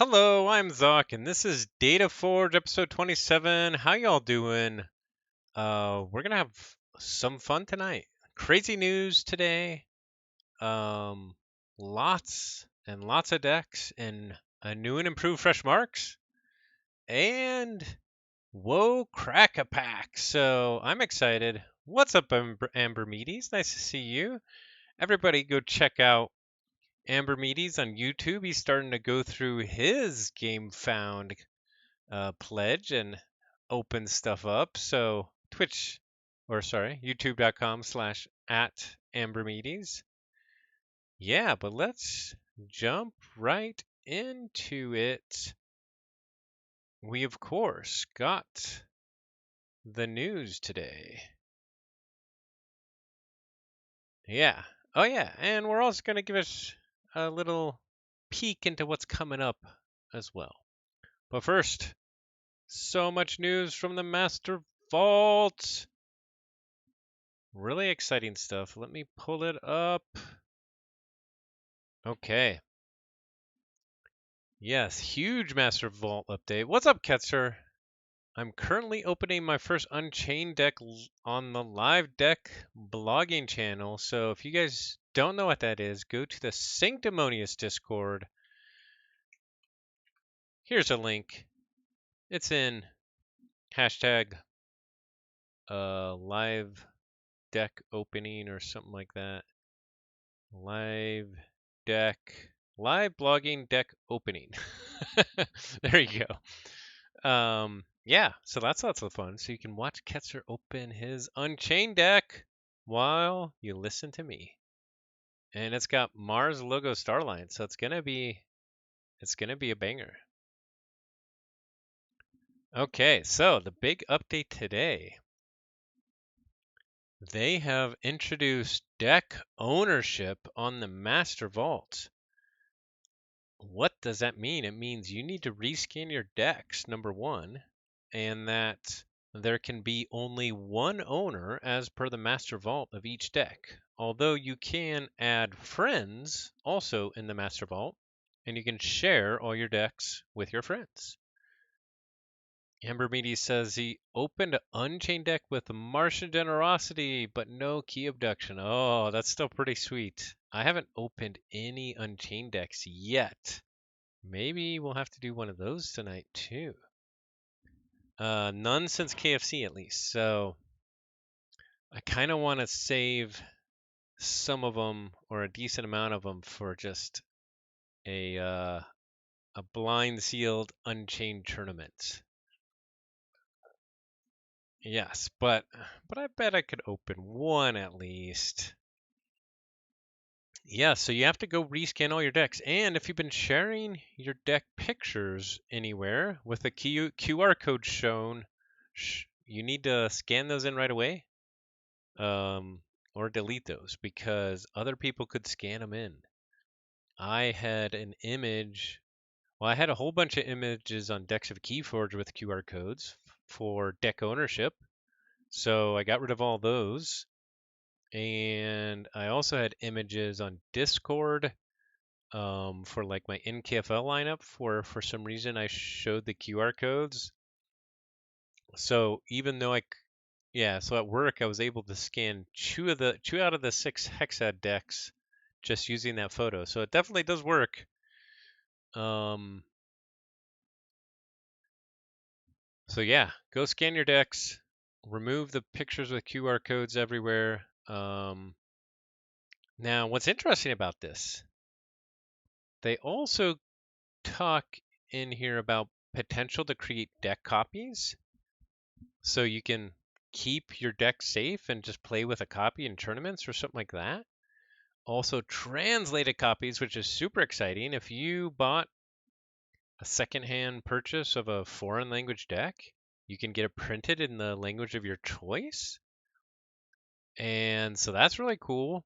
Hello, I'm Zoc, and this is Data Forge episode 27. How y'all doing? We're gonna have some fun tonight. Crazy news today. Um, Lots and lots of decks and a new and improved fresh marks and whoa, crack a pack. So I'm excited. What's up, Amber Meaties? Nice to see you. Everybody, go check out Amber Meaties on YouTube. He's starting to go through his game found pledge and open stuff up. So YouTube.com/at Ambermeaties. Yeah, but let's jump right into it. We of course got the news today. Yeah. Oh yeah, and we're also gonna give us a little peek into what's coming up as well. But first, so much news from the Master Vault. Really exciting stuff. Let me pull it up. Okay. Yes, huge Master Vault update. What's up, Ketzer? I'm currently opening my first Unchained deck on the live deck blogging channel. So if you guys don't know what that is, go to the Sanctimonious Discord. Here's a link. It's in hashtag live deck opening or something like that. Live blogging deck opening. There you go. Yeah, so that's lots of fun. So you can watch Ketzer open his Unchained deck while you listen to me. And it's got Mars logo Starline, so it's gonna be a banger. Okay, so the big update today. They have introduced deck ownership on the Master Vault. What does that mean? It means you need to rescan your decks, number one, and that there can be only one owner as per the Master Vault of each deck. Although you can add friends also in the Master Vault, and you can share all your decks with your friends. Amber Meaty says he opened an Unchained deck with Martian Generosity, but no Key Abduction. Oh, that's still pretty sweet. I haven't opened any Unchained decks yet. Maybe we'll have to do one of those tonight too. None since KFC at least. So I kind of want to save some of them or a decent amount of them for just a blind sealed Unchained tournament. Yes, but I bet I could open one at least. Yeah, so you have to go rescan all your decks. And if you've been sharing your deck pictures anywhere with a QR code shown, you need to scan those in right away, or delete those because other people could scan them in. I had an image. Well, I had a whole bunch of images on decks of Keyforge with QR codes for deck ownership. So I got rid of all those. And I also had images on Discord for like my NKFL lineup. For some reason, I showed the QR codes. So even though so at work I was able to scan two out of the 6 Hexad decks just using that photo. So it definitely does work. So yeah, go scan your decks, remove the pictures with QR codes everywhere. Now, what's interesting about this? They also talk in here about potential to create deck copies. So you can keep your deck safe and just play with a copy in tournaments or something like that. Also, translated copies, which is super exciting. If you bought a secondhand purchase of a foreign language deck, you can get it printed in the language of your choice. And so that's really cool.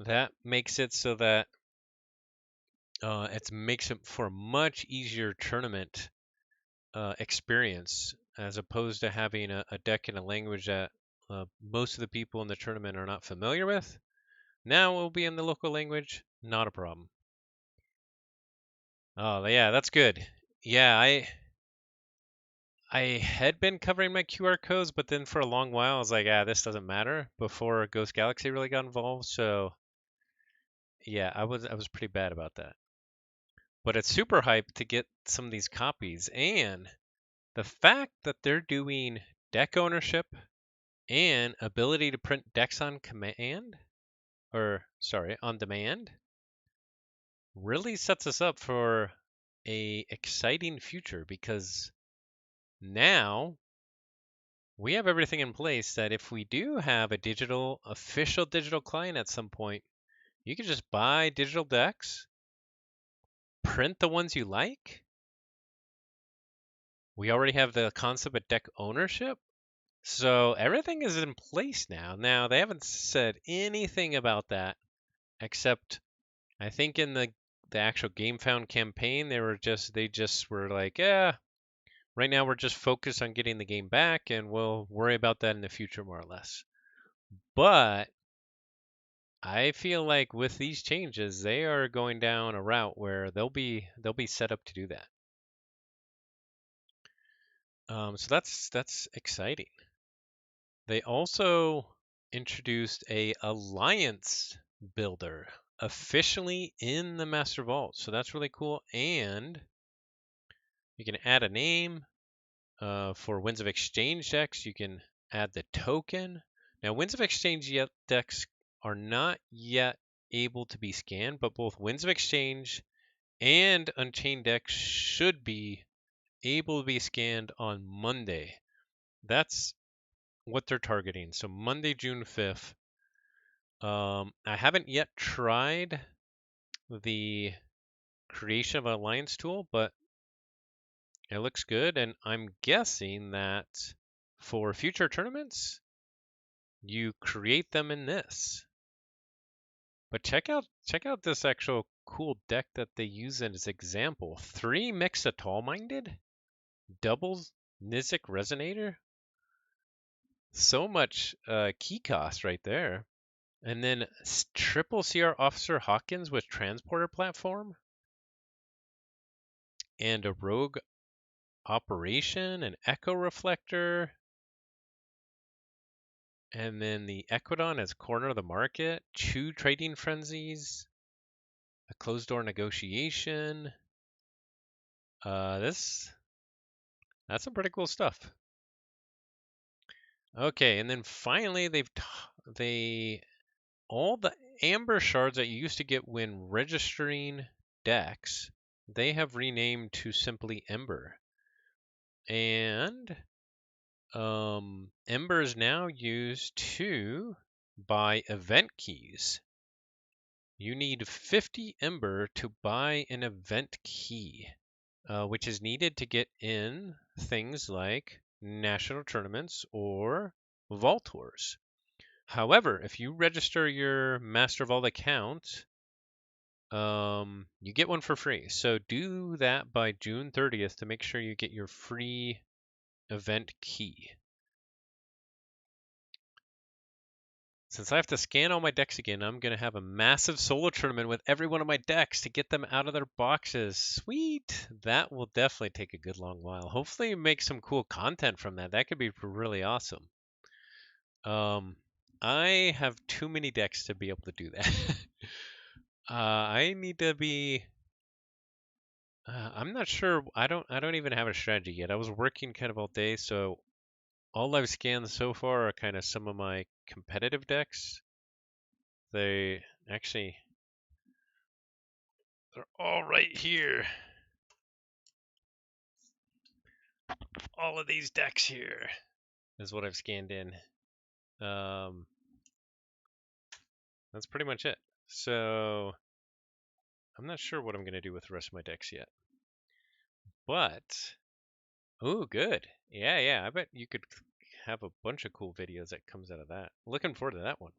That makes it so that it makes it for a much easier tournament experience as opposed to having a deck in a language that most of the people in the tournament are not familiar with. Now it will be in the local language, not a problem. Oh, yeah, that's good. Yeah, I had been covering my QR codes, but then for a long while I was like, ah, this doesn't matter before Ghost Galaxy really got involved. So yeah, I was pretty bad about that. But it's super hype to get some of these copies, and the fact that they're doing deck ownership and ability to print decks on command, or sorry, on demand, really sets us up for a exciting future because now we have everything in place that if we do have a official digital client at some point, you can just buy digital decks, print the ones you like. We already have the concept of deck ownership. So everything is in place now. Now, they haven't said anything about that except I think in the actual GameFound campaign, they just were like, yeah, right now we're just focused on getting the game back and we'll worry about that in the future more or less. But I feel like with these changes, they are going down a route where they'll be set up to do that. So that's exciting. They also introduced a alliance builder officially in the Master Vault, so that's really cool. And you can add a name for Winds of Exchange decks. You can add the token. Now, Winds of Exchange decks are not yet able to be scanned, but both Winds of Exchange and Unchained decks should be able to be scanned on Monday. That's what they're targeting. So Monday, June 5th. I haven't yet tried the creation of an alliance tool, but it looks good, and I'm guessing that for future tournaments, you create them in this. But check out this actual cool deck that they use as example. 3 Mixatol Minded, doubles Nizik Resonator. So much key cost right there. And then triple CR Officer Hawkins with Transporter Platform and a Rogue Operation, an Echo Reflector, and then the Equidon as Corner of the Market, 2 Trading Frenzies, a Closed Door Negotiation. That's some pretty cool stuff. Okay, and then finally they all the amber shards that you used to get when registering decks, they have renamed to simply Ember. And Ember is now used to buy event keys. You need 50 Ember to buy an event key, which is needed to get in things like national tournaments or Vault Tours. However, if you register your Master Vault account, you get one for free. So do that by June 30th to make sure you get your free event key. Since I have to scan all my decks again, I'm going to have a massive solo tournament with every one of my decks to get them out of their boxes. Sweet! That will definitely take a good long while. Hopefully make some cool content from that. That could be really awesome. I have too many decks to be able to do that. I need to be. I'm not sure. I don't even have a strategy yet. I was working kind of all day, so all I've scanned so far are kind of some of my competitive decks. They actually they're all right here. All of these decks here is what I've scanned in. Um, that's pretty much it. So I'm not sure what I'm gonna do with the rest of my decks yet. But oh, good. Yeah. I bet you could have a bunch of cool videos that comes out of that. Looking forward to that one.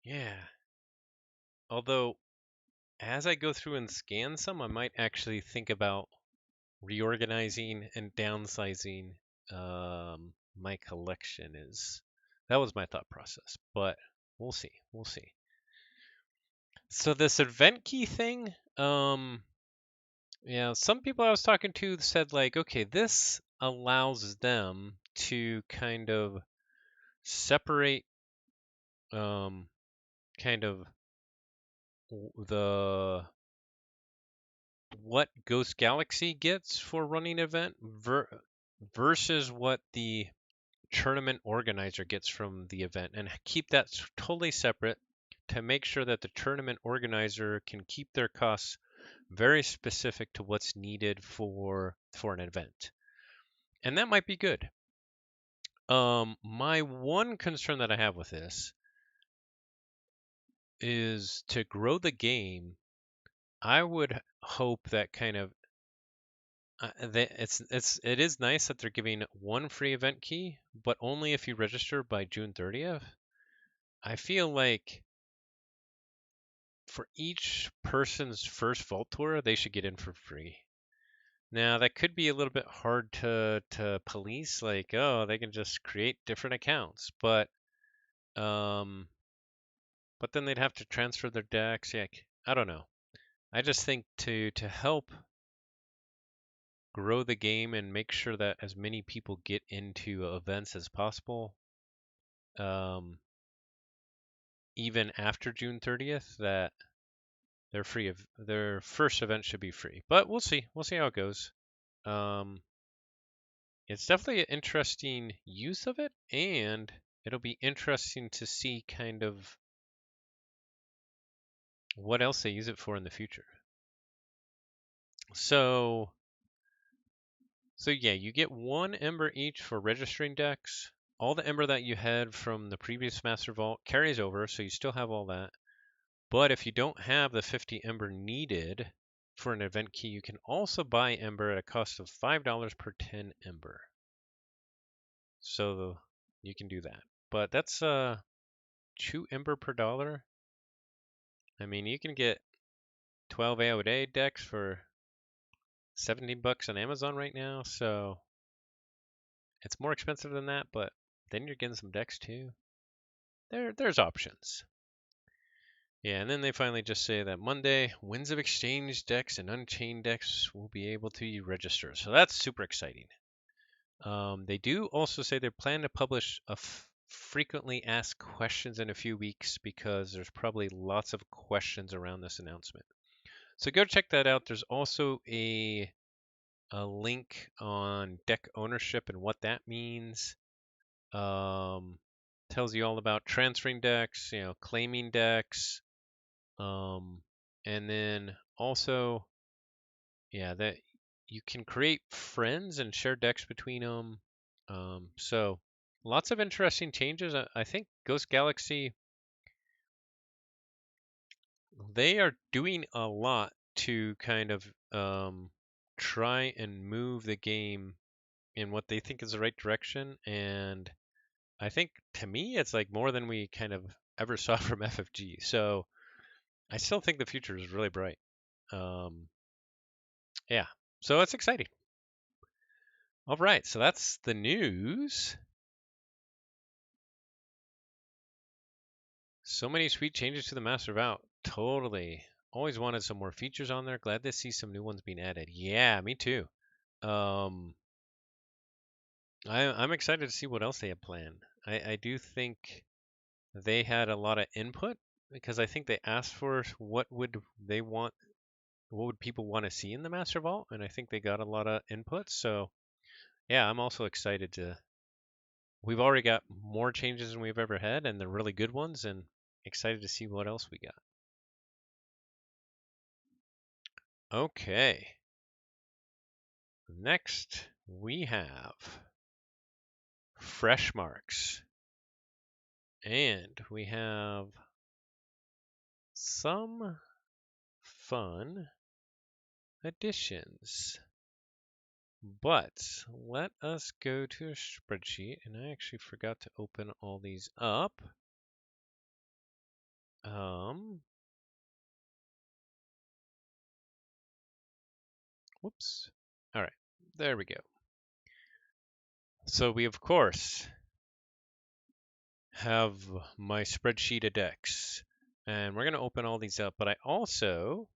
Yeah. Although as I go through and scan some, I might actually think about reorganizing and downsizing my collection. Is that was my thought process, but We'll see. We'll see. So this event key thing, yeah, some people I was talking to said like, okay, this allows them to kind of separate kind of the what Ghost Galaxy gets for running an event versus what the tournament organizer gets from the event, and keep that totally separate to make sure that the tournament organizer can keep their costs very specific to what's needed for an event. And that might be good. My one concern that I have with this is to grow the game. I would hope that kind of it is nice that they're giving one free event key, but only if you register by June 30th. I feel like for each person's first vault tour, they should get in for free. Now that could be a little bit hard to police, like, oh, they can just create different accounts, um but then they'd have to transfer their decks. Yeah, I don't know. I just think to help grow the game and make sure that as many people get into events as possible, um, even after June 30th, that they're free of their first event should be free. But we'll see. We'll see how it goes. Um, it's definitely an interesting use of it, and it'll be interesting to see kind of what else they use it for in the future. So yeah, you get one Ember each for registering decks. All the Ember that you had from the previous Master Vault carries over, so you still have all that. But if you don't have the 50 Ember needed for an event key, you can also buy Ember at a cost of $5 per 10 Ember. So you can do that. But that's 2 Ember per dollar. I mean, you can get 12 AOD decks for 70 bucks on Amazon right now, so it's more expensive than that, but then you're getting some decks too. There's options. Yeah, and then they finally just say that Monday, Winds of Exchange decks and Unchained decks will be able to register. So that's super exciting. They do also say they plan to publish a frequently asked questions in a few weeks because there's probably lots of questions around this announcement. So go check that out. There's also a link on deck ownership and what that means. Tells you all about transferring decks, claiming decks, and then also, yeah, that you can create friends and share decks between them. So lots of interesting changes. I think Ghost Galaxy, they are doing a lot to kind of try and move the game in what they think is the right direction. And I think to me, it's like more than we kind of ever saw from FFG. So I still think the future is really bright. Um, yeah, so it's exciting. All right, so that's the news. So many sweet changes to the Master Vault. Totally. Always wanted some more features on there. Glad to see some new ones being added. Yeah, me too. Um, I'm excited to see what else they have planned. I do think they had a lot of input because I think they asked for what would people want to see in the Master Vault, and I think they got a lot of input. So yeah, I'm also excited to. We've already got more changes than we've ever had, and they're really good ones, and excited to see what else we got. Okay. Next, we have fresh marks. And we have some fun additions. But let us go to a spreadsheet. And I actually forgot to open all these up. Whoops. All right, there we go. So we, of course, have my spreadsheet of decks. And we're going to open all these up, but I also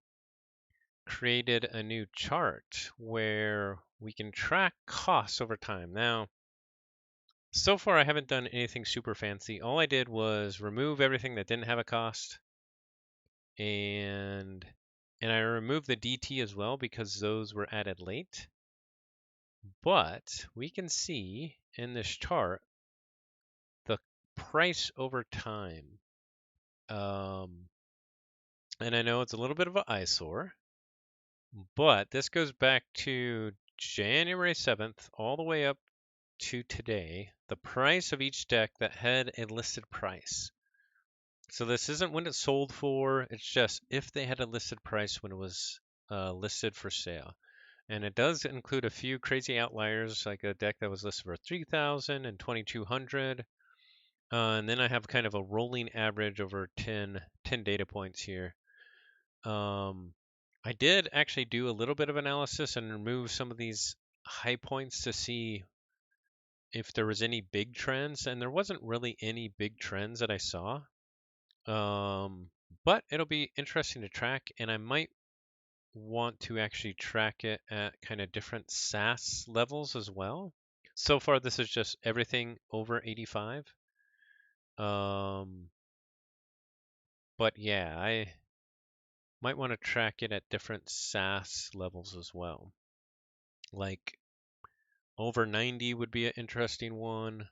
created a new chart where we can track costs over time. Now, so far I haven't done anything super fancy. All I did was remove everything that didn't have a cost, and I removed the DT as well because those were added late. But we can see in this chart the price over time. And I know it's a little bit of an eyesore, but this goes back to January 7th all the way up to today, the price of each deck that had a listed price. So this isn't when it's sold for, it's just if they had a listed price when it was listed for sale. And it does include a few crazy outliers, like a deck that was listed for 3,000 and 2,200. And then I have kind of a rolling average over 10 data points here. I did actually do a little bit of analysis and remove some of these high points to see if there was any big trends, and there wasn't really any big trends that I saw. But it'll be interesting to track, and I might want to actually track it at kind of different SAS levels as well. So far, this is just everything over 85. But yeah, I might want to track it at different SAS levels as well. Like over 90 would be an interesting one.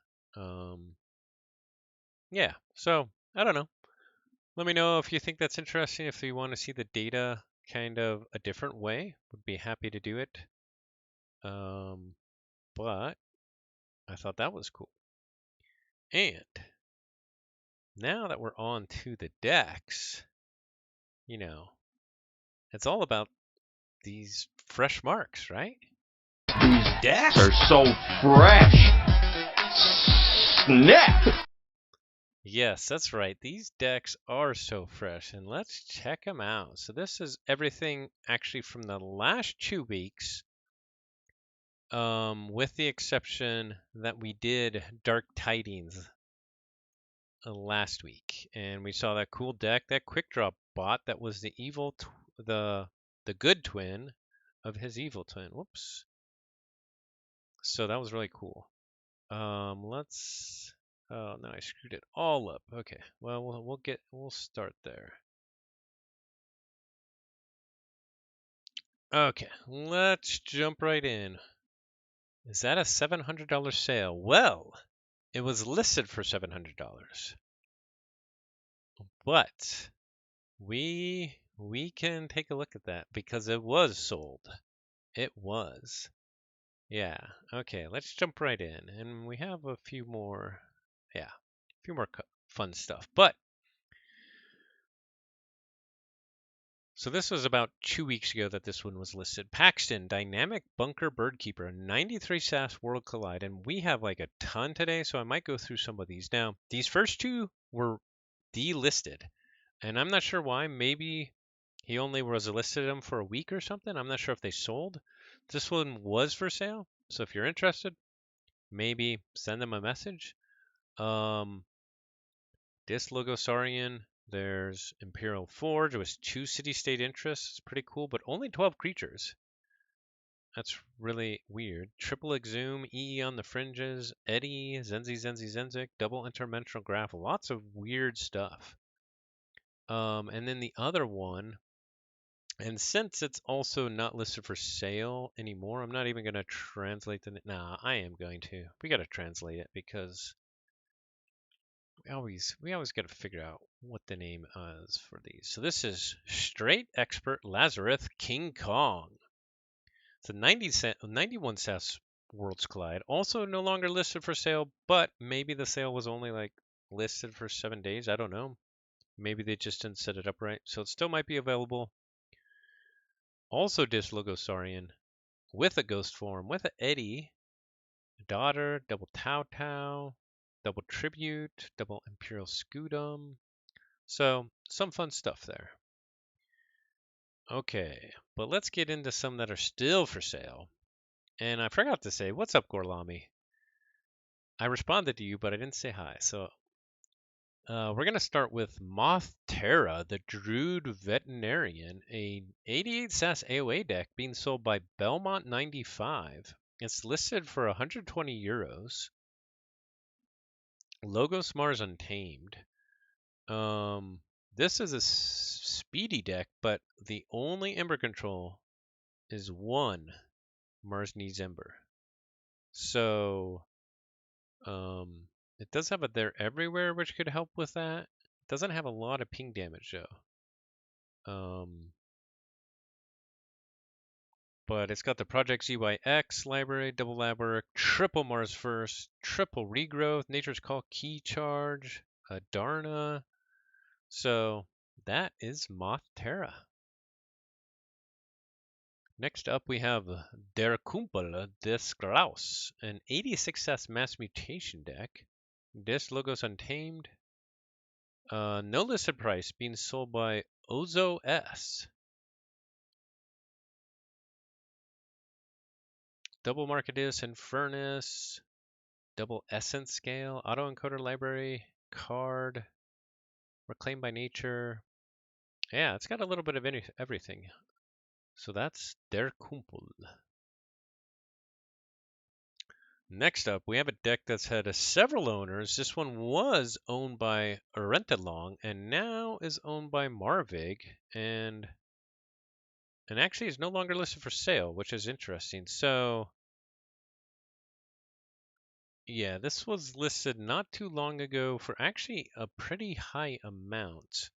Yeah, so I don't know. Let me know if you think that's interesting, if you want to see the data kind of a different way. Would be happy to do it. But I thought that was cool. And now that we're on to the decks, you know, it's all about these fresh marks, right? These decks are so fresh. Snap! Yes, that's right. These decks are so fresh, and let's check them out. So this is everything actually from the last 2 weeks, with the exception that we did Dark Tidings last week, and we saw that cool deck, that quick draw bot that was the evil, the good twin of his evil twin. Whoops. So that was really cool. Let's. Oh no, I screwed it all up. Okay, well we'll start there. Okay, let's jump right in. Is that a $700 sale? Well, it was listed for $700, but we can take a look at that because it was sold. It was. Yeah. Okay, let's jump right in, and we have a few more. Yeah, a few more fun stuff, but. So this was about 2 weeks ago that this one was listed. Paxton, Dynamic Bunker Birdkeeper, 93 SAS World Collide, and we have like a ton today, so I might go through some of these. Now, these first two were delisted, and I'm not sure why. Maybe he only was listed them for a week or something. I'm not sure if they sold. This one was for sale, so if you're interested, maybe send them a message. Dislogosauриan, there's Imperial Forge. It was 2 city-state interests. It's pretty cool, but only 12 creatures. That's really weird. Triple Exhume, EE on the fringes, Eddie, Zenzik, double interdimensional graph. Lots of weird stuff. And then the other one, and since it's also not listed for sale anymore, I'm not even going to translate the. Nah, I am going to. We got to translate it because we always got to figure out what the name is for these. So this is Straight Expert Lazarus King Kong. It's a 91 SAS Worlds Collide. Also no longer listed for sale, but maybe the sale was only like listed for 7 days. I don't know. Maybe they just didn't set it up right. So it still might be available. Also Dislogosauриan with a ghost form, with an Eddie, daughter, double Tau Tau, double Tribute, double Imperial Scudum. So, some fun stuff there. Okay, but let's get into some that are still for sale. And I forgot to say, what's up, Gorlami? I responded to you, but I didn't say hi. So, We're going to start with Moth Terra, the Druid Veterinarian, a 88 SAS AOA deck being sold by Belmont 95. It's listed for 120 euros. Logos Mars Untamed. This is a speedy deck, but the only Ember control is one Mars Needs Ember. So, it does have a They're Everywhere, which could help with that. It doesn't have a lot of ping damage, though. But it's got the Project ZYX library, double lab work, triple Mars First, triple regrowth, Nature's Call Key Charge, Darna. So that is Moth Terra. Next up, we have Der Kumpel des Graus, an 86S mass mutation deck. This logo's untamed. No listed price, being sold by Ozo S. Double Marketus and Furnace. Double Essence Scale, Autoencoder Library, Card, Reclaimed by Nature. Yeah, it's got a little bit of everything. So that's Der Kumpel. Next up, we have a deck that's had several owners. This one was owned by Rentelong and now is owned by Marvig, and actually is no longer listed for sale, which is interesting. So yeah, this was listed not too long ago for actually a pretty high amount.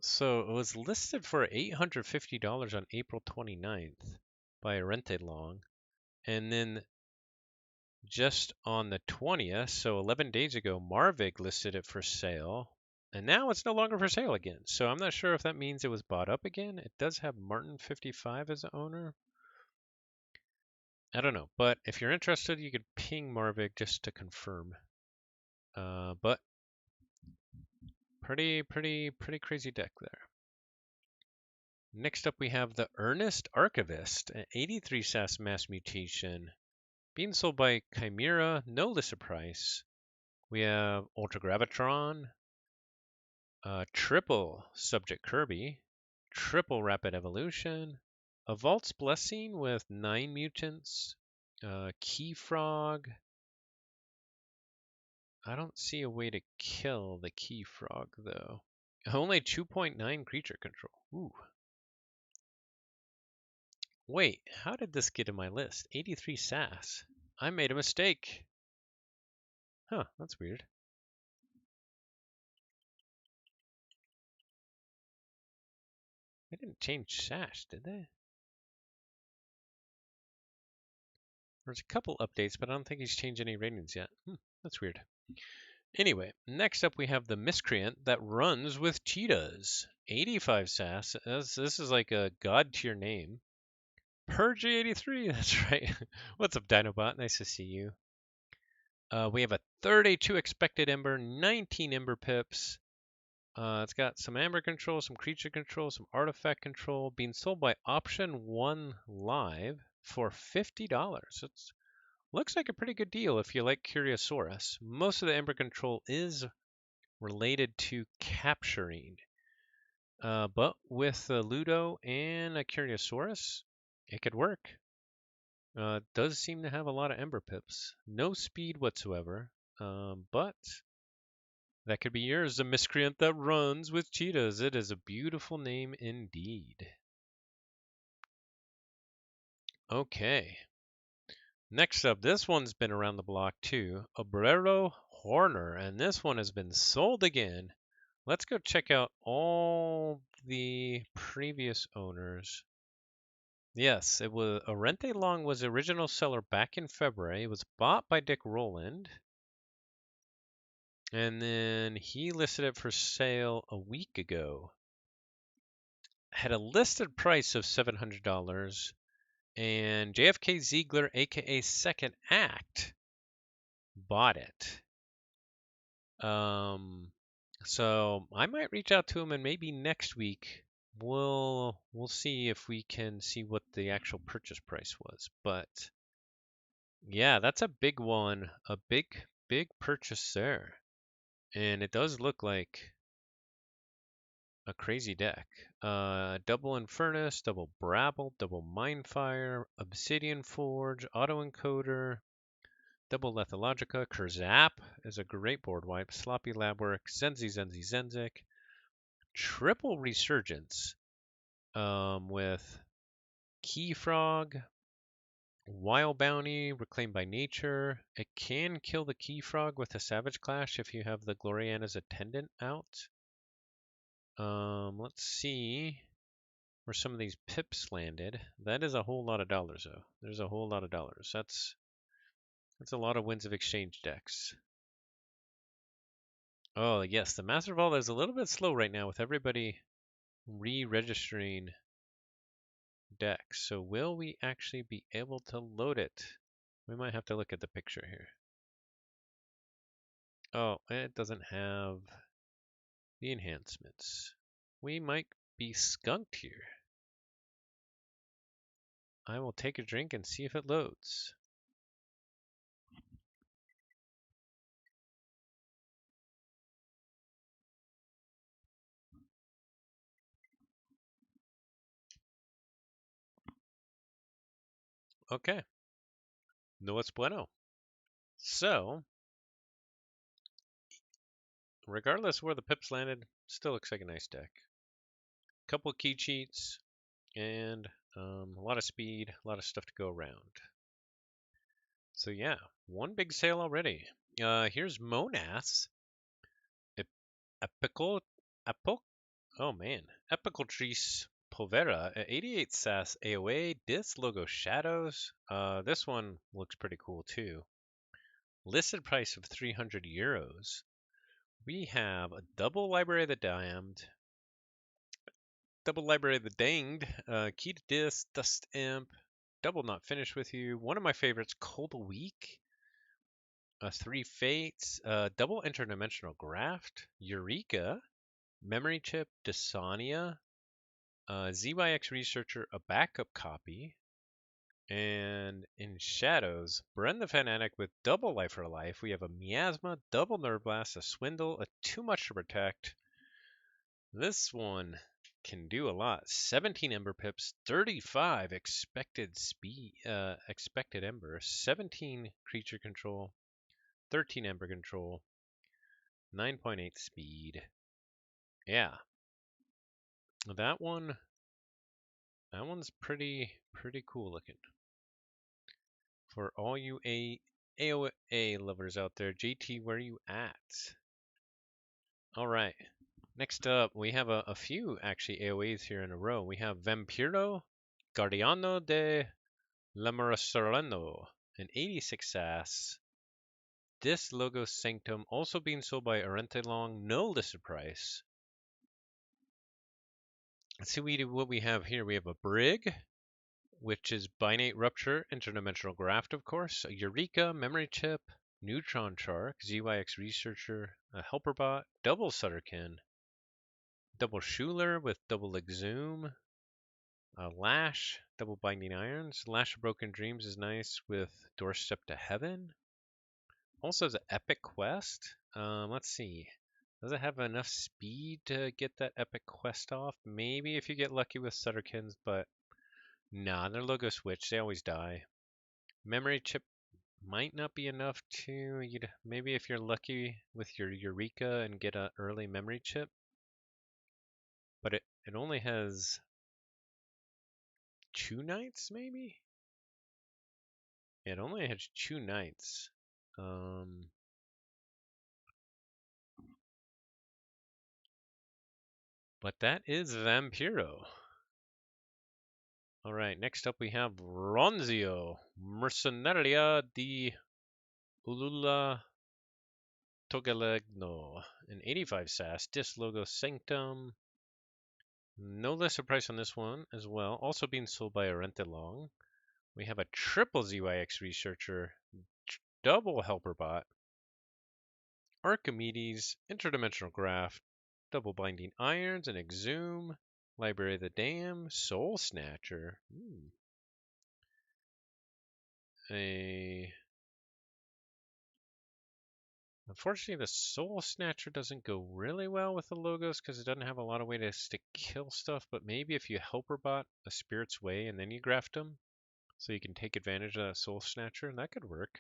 So it was listed for $850 on April 29th by Rentelong, and then just on the 20th, so 11 days ago, Marvig listed it for sale, and now it's no longer for sale again. So I'm not sure if that means it was bought up again. It does have Martin55 as the owner. I don't know, but if you're interested, you could ping Marvig just to confirm. But pretty crazy deck there. Next up, we have the Earnest Archivist, an 83 SAS mass mutation, being sold by Chimera, no listed price. We have Ultra Gravitron, triple Subject Kirby, triple Rapid Evolution, a Vault's Blessing with 9 mutants, Key Frog. I don't see a way to kill the Key Frog, though. Only 2.9 creature control. Ooh. Wait, how did this get in my list? 83 SAS. I made a mistake. Huh, that's weird. They didn't change SAS, did they? There's a couple updates, but I don't think he's changed any ratings yet. That's weird. Anyway, next up we have the Miscreant that runs with cheetahs. 85 SAS. This is like a god tier name. Purge 83, that's right. What's up, Dinobot? Nice to see you. We have a 32 expected Ember, 19 Ember pips. It's got some Amber control, some creature control, some artifact control, being sold by Option 1 Live for $50. It looks like a pretty good deal if you like Curiosaurus. Most of the Ember control is related to capturing. But with a Ludo and a Curiosaurus, it could work. It does seem to have a lot of Ember pips. No speed whatsoever, but that could be yours, the Miscreant that runs with cheetahs. It is a beautiful name indeed. Okay. Next up, this one's been around the block too. Obrero Horner, and this one has been sold again. Let's go check out all the previous owners. Yes, it was Arente Long was the original seller back in February. It was bought by Dick Rowland. And then he listed it for sale a week ago. Had a listed price of $700, and JFK Ziegler, aka Second Act, bought it. So I might reach out to him, and maybe next week we'll see if we can see what the actual purchase price was. But Yeah, that's a big one. A big purchase there. And it does look like a crazy deck. Double Infernus, double Brabble, double Mindfire, Obsidian Forge, Auto Encoder, double Lethalogica, Kurzap is a great board wipe, Sloppy Labwork, Zenzik, triple Resurgence with Keyfrog, Wild Bounty, Reclaimed by Nature. It can kill the Keyfrog with a Savage Clash if you have the Gloriana's Attendant out. Let's see where some of these pips landed. That is a whole lot of dollars, though. There's a whole lot of dollars. That's a lot of Winds of Exchange decks. Oh yes, the Master Vault is a little bit slow right now with everybody re-registering decks. So will we actually be able to load it? We might have to look at the picture here. Oh, it doesn't have the enhancements. We might be skunked here. I will take a drink and see if it loads. Okay. No es bueno. So, regardless of where the pips landed, still looks like a nice deck. Couple key cheats, and a lot of speed, a lot of stuff to go around. So yeah, one big sale already. Here's Monath. Epical, oh man, Epical Trees Povera at 88 SAS AOA. This logo shadows. This one looks pretty cool too. Listed price of 300 euros. We have a double Library of the Damned, double Library of the Danged, Key to Dis, Dust Imp, double Not Finished with You. One of my favorites, Cold Week. Three Fates, double Interdimensional Graft, Eureka, Memory Chip, Dasania, ZYX Researcher, a backup copy, and in Shadows, Bren the Fanatic with double Life for Life. We have a Miasma, double Nerve Blast, a Swindle, a Too Much to Protect. This one can do a lot. 17 Ember Pips, 35 expected speed, expected Ember, 17 creature control, 13 Ember control, 9.8 speed. Yeah, that one, that one's pretty cool looking. For all you AOA lovers out there, JT, where are you at? All right. Next up, we have a few actually AOAs here in a row. We have Vampiro, Guardiano de Lamarasereno, an 86 SAS. This logo Sanctum also being sold by Arentelong, no listed price. Let's see what we have here. We have a Brig, which is Binate Rupture, Interdimensional Graft, of course, a Eureka, Memory Chip, Neutron Shark, ZYX Researcher, a Helperbot, double Sutterkin, double Schuler with double Exhume, a Lash, double Binding Irons. Lash of Broken Dreams is nice with Doorstep to Heaven. Also has an Epic Quest. Let's see. Does it have enough speed to get that Epic Quest off? Maybe if you get lucky with Sutterkins, but nah, their logo switch. They always die. Memory Chip might not be enough to, maybe if you're lucky with your Eureka and get an early Memory Chip. But it only has 2 nights, maybe? Yeah, it only has 2 nights. But that is Vampiro. All right, next up we have Ronzio, Mercenaria di Ulula Togelegno, an 85 SAS, Dis Logo Sanctum. No lesser price on this one as well, also being sold by Arentelong. We have a triple ZYX Researcher, double Helperbot, Archimedes, Interdimensional Graft, double Binding Irons, and Exhume, Library of the Dam, Soul Snatcher. a... Unfortunately, the Soul Snatcher doesn't go really well with the logos because it doesn't have a lot of ways to kill stuff, but maybe if you helper bot a Spirit's Way and then you graft them, so you can take advantage of that Soul Snatcher, and that could work.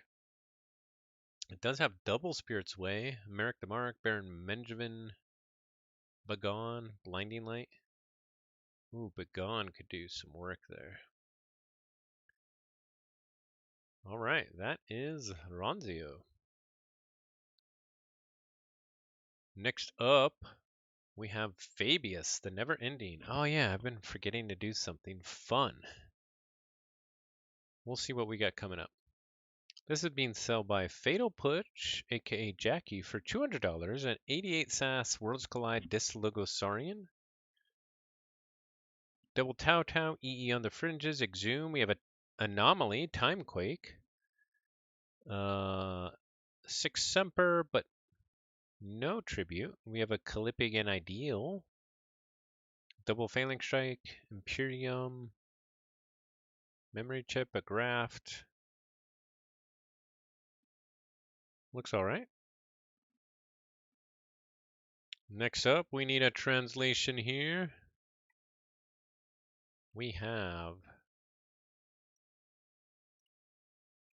It does have double Spirit's Way, Merrick the Mark, Baron Benjamin, Begone, Blinding Light. Ooh, Begone could do some work there. Alright, that is Ronzio. Next up, we have Fabius, the Never Ending. Oh yeah, I've been forgetting to do something fun. We'll see what we got coming up. This is being sold by Fatal Push, aka Jackie, for $200 and 88 SAS Worlds Collide Dis Logosarian. Double Tau Tau, EE on the fringes, Exhume. We have a Anomaly, Timequake. 6 Semper, but no tribute. We have a Calipig and Ideal. Double Phalanx Strike, Imperium. Memory Chip, a Graft. Looks alright. Next up, we need a translation here. We have...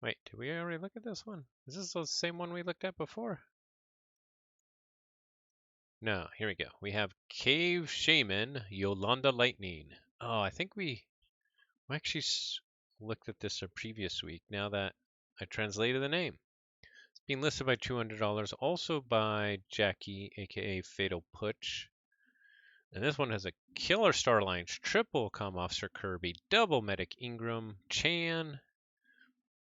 Wait, did we already look at this one? Is this the same one we looked at before? No, here we go. We have Cave Shaman, Yolanda Lightning. Oh, I think we actually looked at this a previous week now that I translated the name. It's being listed by $200, also by Jackie, aka Fatal Putsch. And this one has a Killer Starlines, triple Comm Officer Kirby, double Medic Ingram, Chan,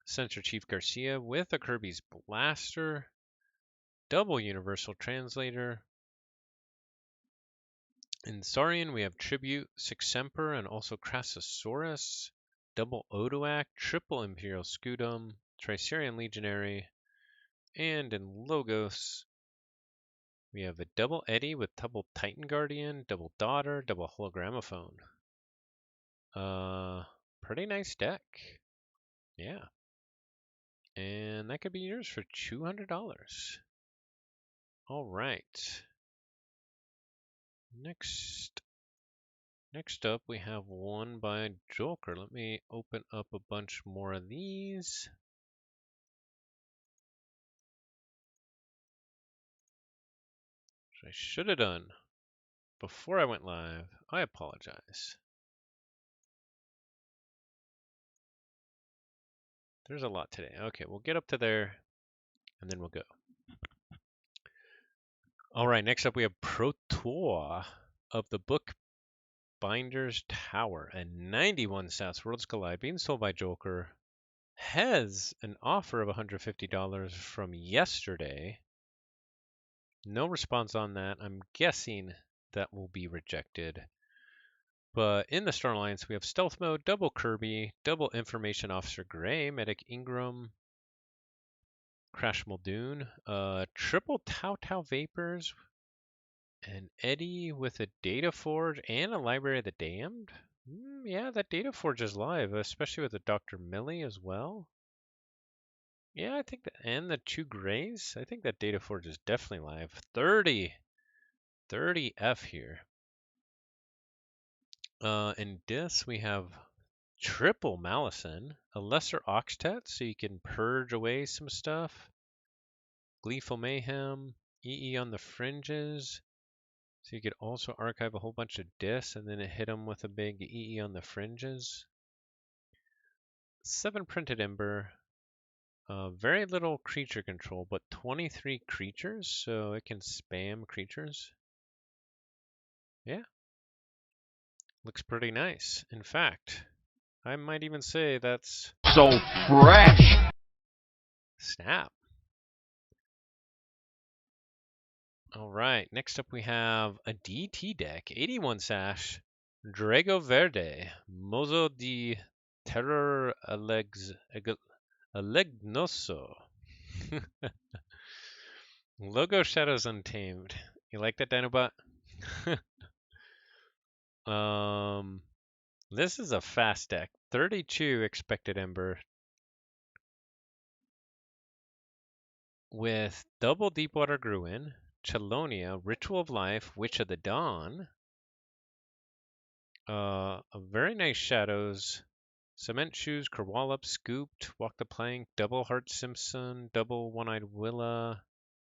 Sensor Chief Garcia with a Kirby's Blaster, double Universal Translator. In Saurian, we have Tribute, Six Semper, and also Crassosaurus, double Odoac, triple Imperial Scudum, Tricerian Legionary, and in Logos, we have a double Eddie with double Titan Guardian, double Daughter, double Hologramophone. Pretty nice deck. Yeah. And that could be yours for $200. All right. Next up, we have one by Joker. Let me open up a bunch more of these. Which I should have done before I went live. I apologize. There's a lot today. Okay, we'll get up to there and then we'll go. All right, next up we have Protoa of the Bookbinder's Tower, a 91 stats Worlds Collide being sold by Joker. Has an offer of $150 from yesterday. No response on that. I'm guessing that will be rejected. But in the Star Alliance, we have Stealth Mode, double Kirby, double Information Officer Gray, Medic Ingram, Crash Muldoon, triple Tau Tau Vapors, an Eddie with a Data Forge, and a Library of the Damned. Yeah, that Data Forge is live, especially with the Dr. Millie as well. Yeah, I think that, and the two Grays. I think that Data Forge is definitely live. 30 F here. In this, we have triple Malison, a lesser Octet, so you can purge away some stuff. Gleeful Mayhem, EE on the fringes, so you could also archive a whole bunch of discs and then hit them with a big EE on the fringes. 7 Printed Ember, very little creature control, but 23 creatures, so it can spam creatures. Yeah. Looks pretty nice. In fact, I might even say that's So fresh. Snap. All right, next up we have a DT deck, 81 Sash, Drago Verde, Mozo di Terror Alegnoso. Logo Shadows Untamed. You like that, Dinobot? This is a fast deck. 32 expected Ember, with double Deepwater Gruin, Chelonia, Ritual of Life, Witch of the Dawn, a very nice Shadows, Cement Shoes, Kerwallop, Scooped, Walk the Plank, Double Heart Simpson, Double One-Eyed Willa,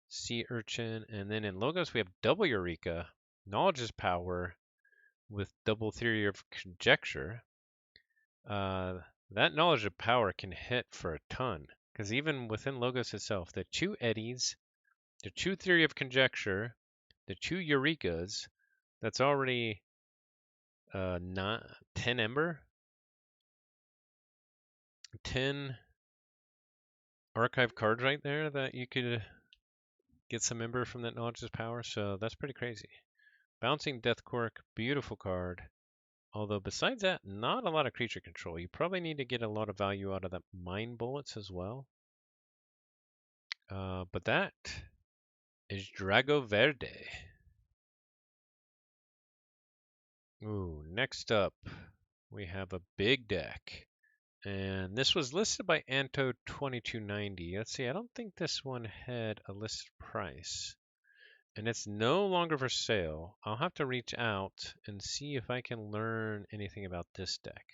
Sea Urchin, and then in Logos we have double Eureka, Knowledge is Power, with double Theory of Conjecture. That Knowledge of Power can hit for a ton, because even within Logos itself, the two Eddies, the two Theory of Conjecture, the two Eurekas, that's already not 10 Ember, 10 archive cards right there that you could get some Ember from that Knowledge's Power, so that's pretty crazy. Bouncing Death Quirk, beautiful card. Although besides that, not a lot of creature control. You probably need to get a lot of value out of that Mind Bullets as well. But that is Drago Verde. Ooh, next up, we have a big deck. And this was listed by Anto2290. Let's see, I don't think this one had a listed price. And it's no longer for sale. I'll have to reach out and see if I can learn anything about this deck.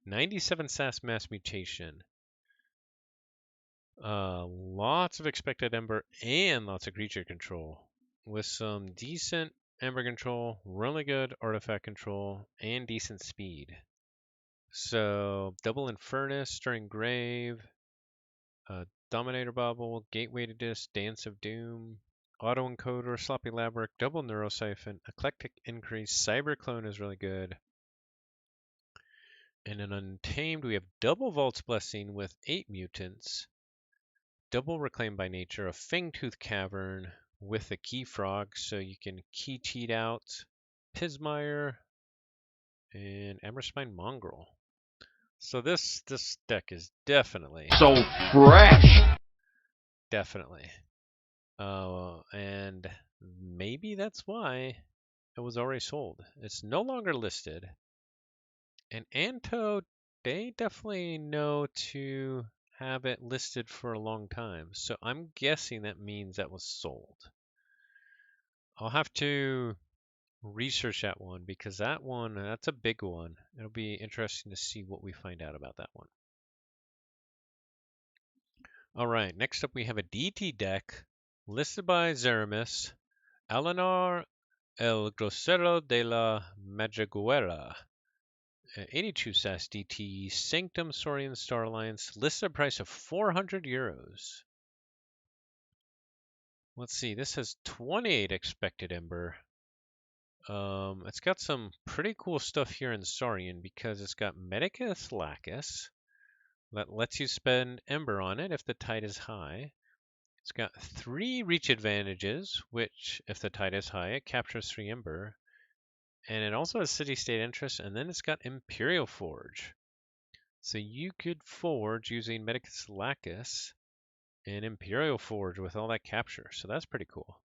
97 SAS Mass Mutation. Lots of expected Ember and lots of creature control. With some decent Ember control, really good artifact control, and decent speed. So, Double Infernus, Stirring Grave, Dominator Bubble, Gateway to Disc, Dance of Doom, Auto Encoder, Sloppy Labwork, Double Neurosiphon, Eclectic Increase, Cyberclone is really good. And in Untamed, we have Double Vault's Blessing with 8 mutants, Double Reclaimed by Nature, a Fangtooth Cavern with a Key Frog, so you can key cheat out Pismire and Amberspine Mongrel. So this deck is definitely So fresh. definitely. And maybe that's why it was already sold. It's no longer listed. And Anto, they definitely know to have it listed for a long time. So I'm guessing that means that was sold. I'll have to research that one because that's a big one. It'll be interesting to see what we find out about that one. All right, next up we have a DT deck listed by Zeramis, Eleanor El Grosero de la Madraguera. 82 SAS DT, Sanctum Saurian Star Alliance, listed price of 400 euros. Let's see, this has 28 expected Ember. It's got some pretty cool stuff here in Saurian because it's got Medicus Lacus that lets you spend Ember on it if the tide is high. It's got 3 reach advantages, which if the tide is high, it captures 3 Ember. And it also has city-state interest, and then it's got Imperial Forge. So you could forge using Medicus Lacus and Imperial Forge with all that capture. So that's pretty cool.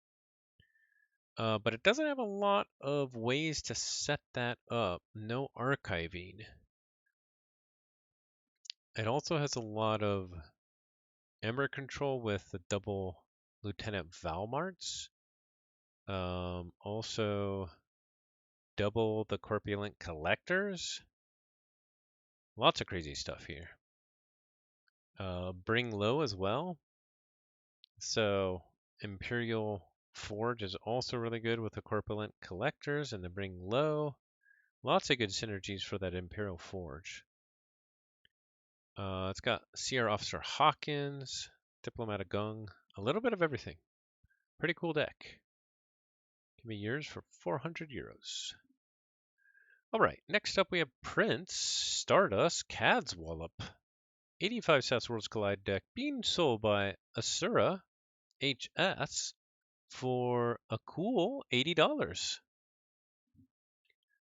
But it doesn't have a lot of ways to set that up. No archiving. It also has a lot of Ember control with the double Lieutenant Valmarts. Also double the Corpulent Collectors. Lots of crazy stuff here. Bring low as well. So Imperial Forge is also really good with the Corpulent Collectors and the Bring Low. Lots of good synergies for that Imperial Forge. It's got Sierra Officer Hawkins, Diplomatic Gung, a little bit of everything. Pretty cool deck. Can be yours for 400 euros. All right, next up we have Prince Stardust Cadswallop. 85 Sats Worlds Collide deck being sold by Asura HS for a cool $80.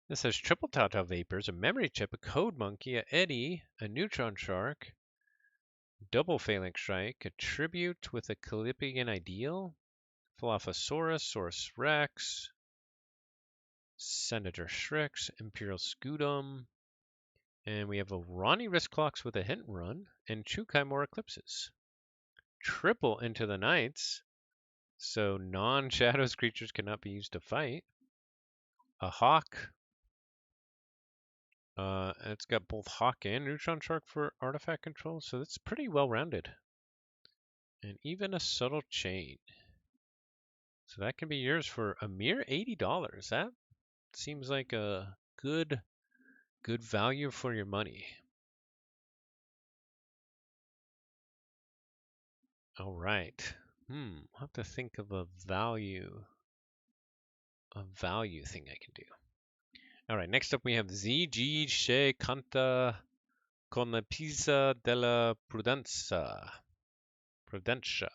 This has triple Tata Vapors, a Memory Chip, a Code Monkey, a Eddy, a Neutron Shark, double Phalanx Strike, a Tribute with a Calipian Ideal, Philophosaurus, Saurus Rex, Senator Shrix, Imperial Scudum, and we have a Ronnie Wrist Clocks with a Hint and Run, and 2 Chimera Eclipses. triple Into the Nights, so non-shadows creatures cannot be used to fight. A Hawk. It's got both Hawk and Neutron Shark for artifact control, so it's pretty well-rounded. And even a Subtle Chain. So that can be yours for a mere $80. That seems like a good value for your money. All right. I'll have to think of a value thing I can do. All right, next up we have ZG She Canta con la Pisa della Prudenza. Prudentia.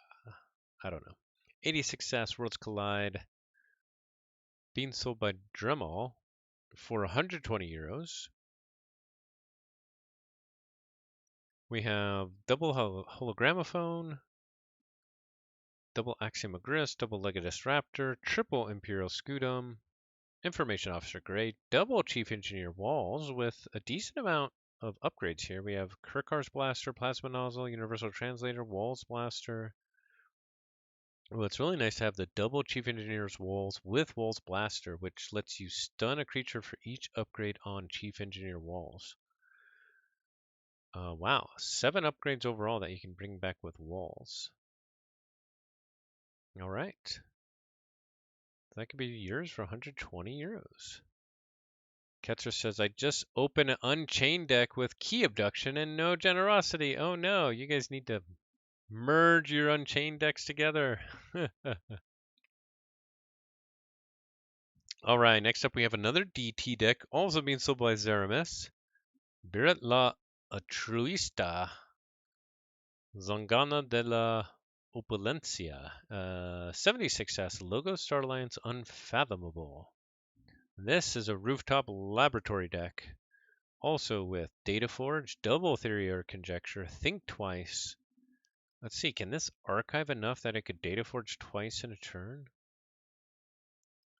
I don't know. 86 SAS Worlds Collide. Being sold by Dremel for 120 euros. We have double hologramophone, double Axiomagris, double Legatus Raptor, triple Imperial Scudum, Information Officer Grade, double Chief Engineer Walls with a decent amount of upgrades here. We have Kirkar's Blaster, Plasma Nozzle, Universal Translator, Walls Blaster. Well, it's really nice to have the double Chief Engineer's Walls with Walls Blaster, which lets you stun a creature for each upgrade on Chief Engineer Walls. Wow, 7 upgrades overall that you can bring back with Walls. All right. That could be yours for 120 euros. Ketzer says, I just opened an Unchained deck with Key Abduction and no Generosity. Oh no, you guys need to merge your Unchained decks together. All right, next up we have another DT deck, also being sold by Zeramis. Biret la Altruista. Zongana de la Opulencia. 76S Logo Star Alliance Unfathomable. This is a rooftop laboratory deck. Also with Dataforge, Double Theory or Conjecture, Think Twice. Let's see, can this archive enough that it could Dataforge twice in a turn?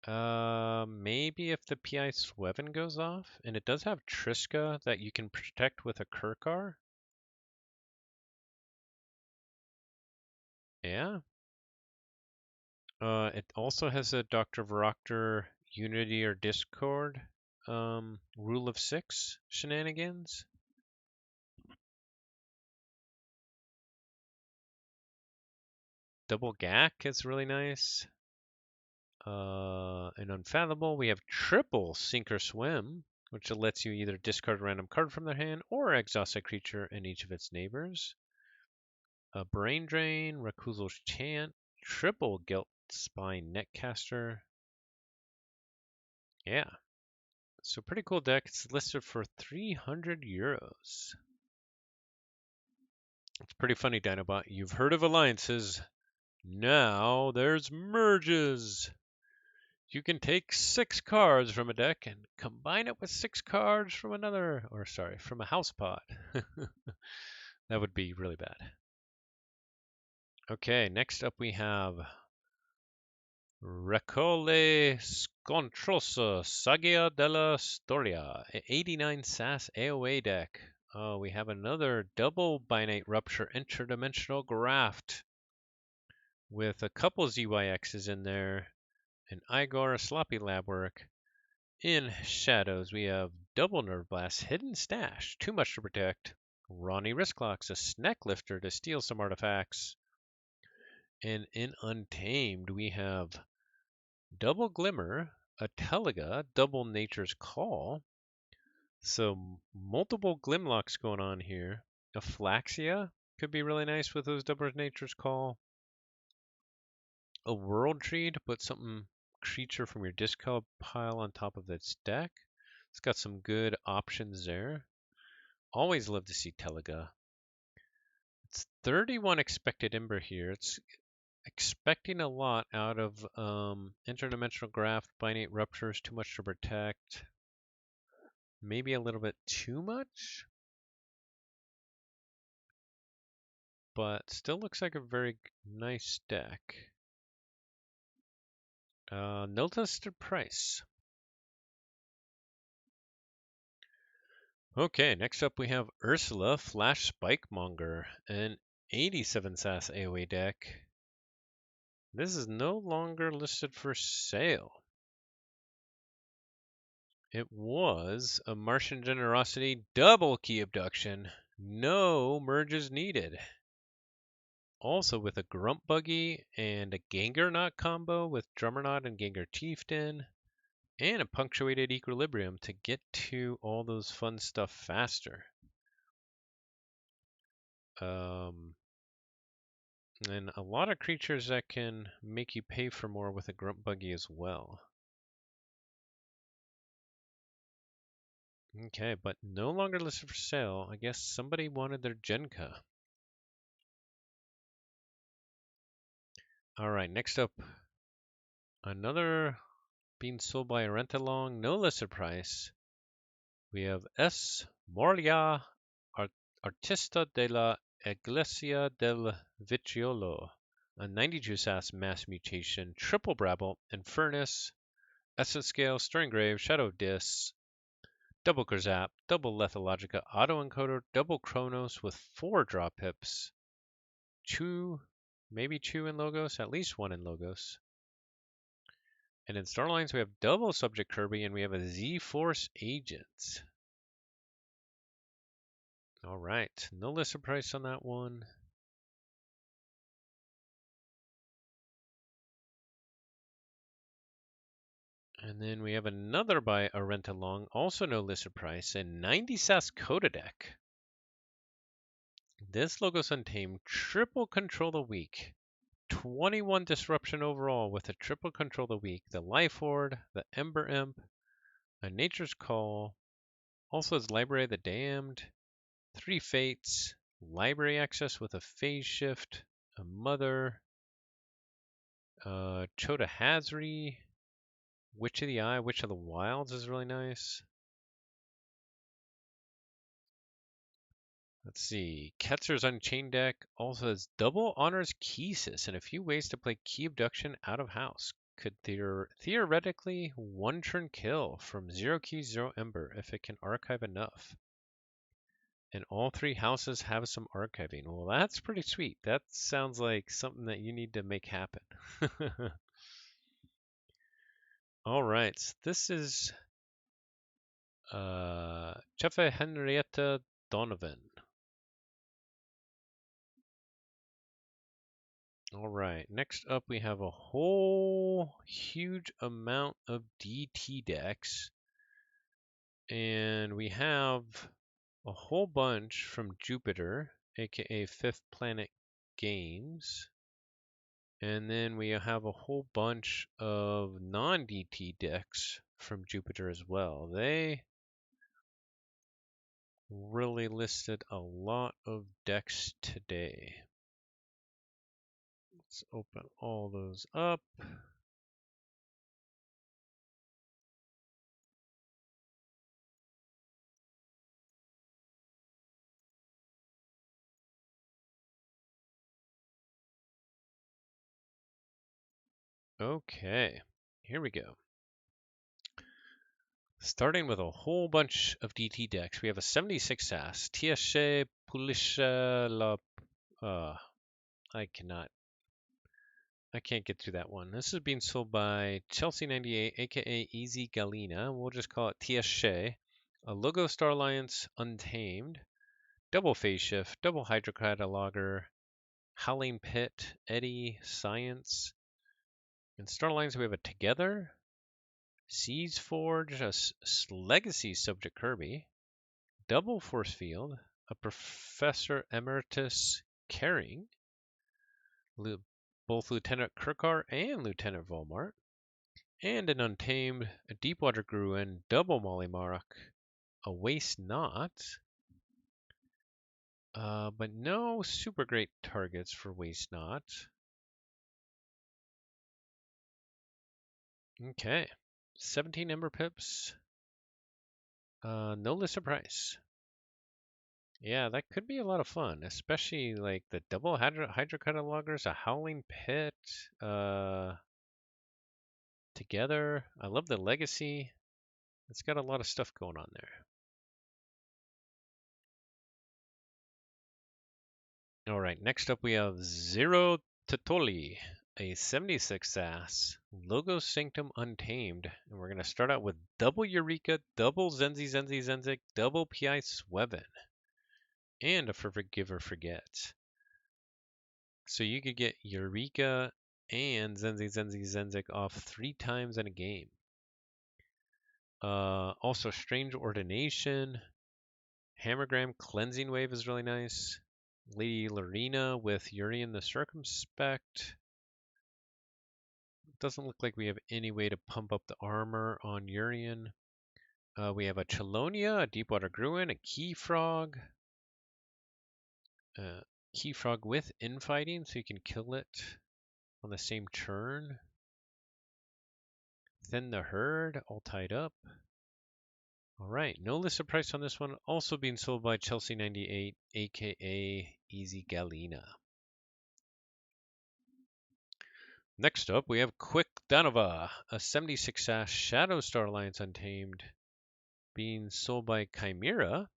Maybe if the PI Sweven goes off. And it does have Triska that you can protect with a Kirkar. Yeah. It also has a Dr. Varoctor Unity or Discord rule of 6 shenanigans. Double Gak is really nice. And Unfathomable, we have triple Sink or Swim, which lets you either discard a random card from their hand or exhaust a creature and each of its neighbors. A Brain Drain, Rakuzel's Chant, triple Guilt Spine Netcaster. Yeah. So pretty cool deck. It's listed for 300 euros. It's pretty funny, Dinobot. You've heard of alliances. Now there's merges. You can take 6 cards from a deck and combine it with 6 cards from another, or sorry, from a house pod. That would be really bad. Okay, next up we have Recole Scontrosa Sagia della Storia, 89 SAS AOA deck. Oh, we have another double Binate Rupture Interdimensional Graft with a couple ZYXs in there, and Igor Sloppy Lab Work. In Shadows, we have double Nerve Blast, Hidden Stash, too much to protect, Ronnie Wristlocks, a Snack Lifter to steal some artifacts, and in Untamed, we have double Glimmer, a Teliga, double Nature's Call, so multiple Glimlocks going on here. A Flaxia could be really nice with those double Nature's Call. A World Tree to put something creature from your discard pile on top of its deck. It's got some good options there. Always love to see Teliga. It's 31 expected Ember here. It's expecting a lot out of Interdimensional Graft, Binate Ruptures, too much to protect. Maybe a little bit too much. But still looks like a very nice deck. No listed price. Okay, next up we have Ursula Flash Spikemonger, an 87 SAS AOE deck. This is no longer listed for sale. It was a Martian Generosity double key abduction. No merges needed. Also with a Grump Buggy and a Gengar Knot combo with Drummer Knot and Gengar Chieftain. And a punctuated equilibrium to get to all those fun stuff faster. And a lot of creatures that can make you pay for more with a Grump Buggy as well. Okay, but no longer listed for sale. I guess somebody wanted their Genka. Alright, next up, another being sold by a rent-along, no listed price. We have S. Morlia Artista de la Iglesia del Viciolo, a 92 SAS mass mutation, triple Brabble, Infernus, Essence Scale, Stirring Grave, Shadow Dis, double Kurzap, double Lethalogica, Auto Encoder, double Chronos with 4 drop pips, 2, maybe 2 in Logos, at least 1 in Logos. And in Starlines, we have double Subject Kirby, and we have a Z-Force Agent. All right, no listed price on that one. And then we have another by a rent-along, also no listed price, a 90 SAS Coda deck. This Logos Untamed triple control the week. 21 disruption overall with a triple control the week. The Life Ward, the Ember Imp, a Nature's Call, also has Library of the Damned, 3 Fates, Library Access with a Phase Shift, a Mother, Chota Hazri, Witch of the Eye, Witch of the Wilds is really nice. Let's see. Ketzer's Unchained deck also has double honors Keysis and a few ways to play Key Abduction out of house. Could theoretically one turn kill from 0 Key, 0 Ember if it can archive enough. And all 3 houses have some archiving. Well, that's pretty sweet. That sounds like something that you need to make happen. All right, this is Chefe Henrietta Donovan. All right, next up we have a whole huge amount of DT decks. And we have a whole bunch from Jupiter, aka Fifth Planet Games. And then we have a whole bunch of non-DT decks from Jupiter as well. They really listed a lot of decks today. Let's open all those up. Okay, here we go. Starting with a whole bunch of DT decks, we have a 76 SAS, TSC Pulisha La. I can't get through that one. This is being sold by Chelsea98, aka Easy Galena. We'll just call it TSC. A Logo Star Alliance Untamed, double Phase Shift, double Hydrocataloger, Howling Pit, Eddie, Science. In Star Alliance, we have a Together, Seas Forge, a Legacy Subject Kirby, double Force Field, a Professor Emeritus Caring, both Lieutenant Kirkar and Lieutenant Volmart, and an Untamed, a Deepwater Gruen, double Molly Marak, a Waste Not, but no super great targets for Waste Not. Okay, 17 Ember Pips, no listed price. Yeah, that could be a lot of fun, especially like the double Hydrocatalogers, a Howling Pit, Together. I love the Legacy. It's got a lot of stuff going on there. All right, next up we have Zero Totoli, a 76 SAS, Logo Sanctum Untamed. And we're going to start out with double Eureka, double Zenzi Zenzi Zenzik, double PI Swevin, and a Forgive or Forget. So you could get Eureka and Zenzi Zenzi Zenzik off 3 times in a game. Also, Strange Ordination, Hammergram Cleansing Wave is really nice. Lady Lorena with Urian the Circumspect. Doesn't look like we have any way to pump up the armor on Urian. We have a Chelonia, a Deepwater Gruin, a Keyfrog. Keyfrog with infighting, so you can kill it on the same turn. Thin the Herd, all tied up. Alright, no listed price on this one. Also being sold by Chelsea98, aka Easy Galena. Next up, we have Quick Danova, a 76 SAS Shadow Star Alliance Untamed, being sold by Chimera.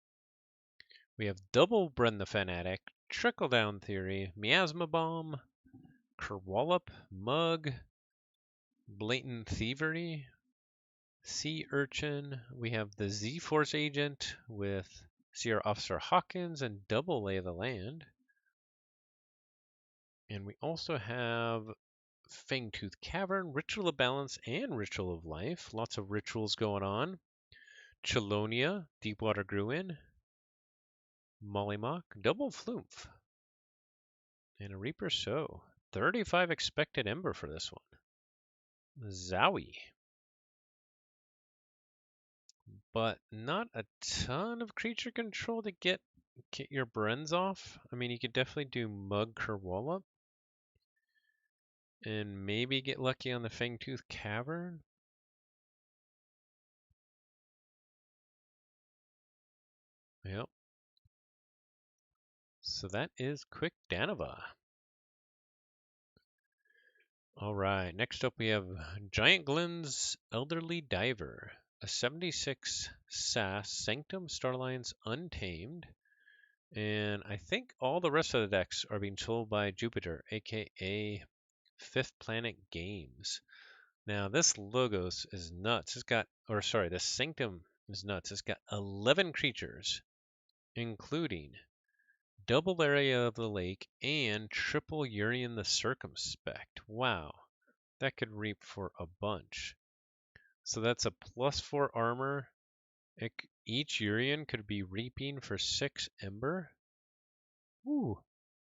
We have Double Bren the Fanatic, Trickle Down Theory, Miasma Bomb, Kerwallop, Mug, Blatant Thievery, Sea Urchin. We have the Z-Force Agent with Sierra Officer Hawkins and Double Lay of the Land. And we also have Fangtooth Cavern, Ritual of Balance, and Ritual of Life. Lots of rituals going on. Chelonia, Deepwater Gruin, Mollymock, Double Flumph, and a Reaper Sow. 35 expected Ember for this one. Zowie. But not a ton of creature control to get your Brens off. I mean, you could definitely do Mug Kerwallop. And maybe get lucky on the Fangtooth Cavern. Yep. So that is Quick Danova. All right, next up we have Giant Glenn's Elderly Diver, a 76 SAS Sanctum Starlines Untamed. And I think all the rest of the decks are being sold by Jupiter, aka Fifth Planet Games. Now this Logos is nuts. This Sanctum is nuts. It's got 11 creatures, including double Area of the Lake and triple Urian the Circumspect. Wow, that could reap for a bunch. So that's a +4 armor. Each Urian could be reaping for 6 Ember. Ooh.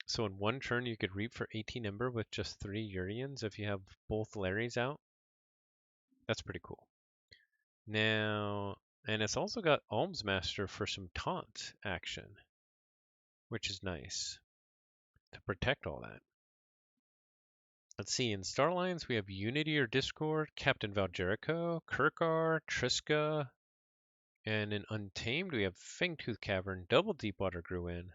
So in one turn you could reap for 18 Ember with just 3 Urians if you have both Larrys out. That's pretty cool. Now, and it's also got Almsmaster for some taunt action, which is nice to protect all that. Let's see, in Starlines we have Unity or Discord, Captain Valjerico, Kirkar, Triska, and in Untamed we have Fangtooth Cavern, Double Deepwater Gruin,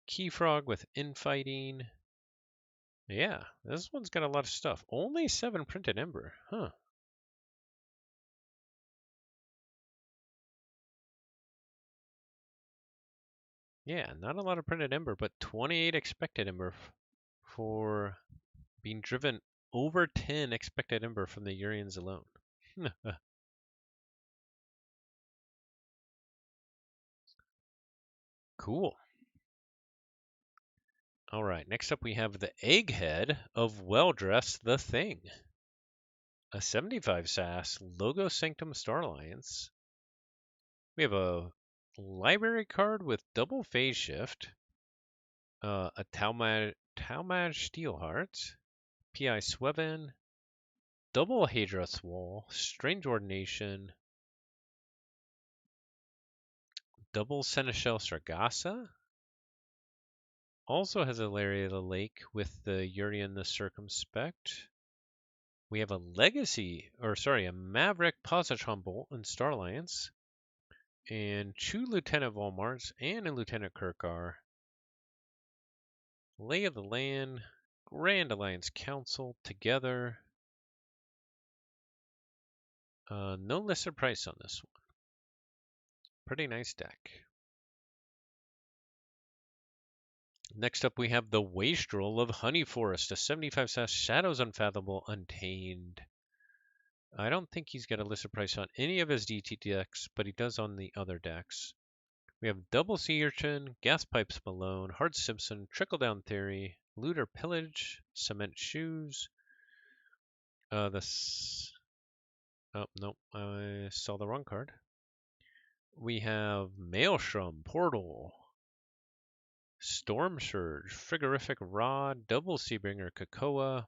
Keyfrog with Infighting. Yeah, this one's got a lot of stuff. Only 7 printed Ember, huh? Yeah, not a lot of printed Ember, but 28 expected Ember for being driven over 10 expected Ember from the Urians alone. Cool. All right, next up we have the Egghead of Well-Dressed the Thing. A 75 SAS Logo Sanctum Star Alliance. We have a library card with double phase shift, a Talmage Steelheart, PI Swevin, double Hadros Wall, Strange Ordination, double Seneschal Sargassa. Also has a Larry of the Lake with the Urian the Circumspect. We have a a Maverick Positron Bolt in Star Alliance, and 2 Lieutenant Volmarts and a Lieutenant Kirkar. Lay of the Land, Grand Alliance Council together. No listed price on this one. Pretty nice deck. Next up, we have the Wastrel of Honey Forest, a 75 SAS Shadows Unfathomable Untamed. I don't think he's got a listed price on any of his DT decks, but he does on the other decks. We have Double Sea Urchin, Gas Pipes Malone, Hard Simpson, Trickle Down Theory, Looter Pillage, Cement Shoes. Oh, nope, I saw the wrong card. We have Maelstrom, Portal, Storm Surge, Frigorific Rod, Double Seabringer, Kakoa,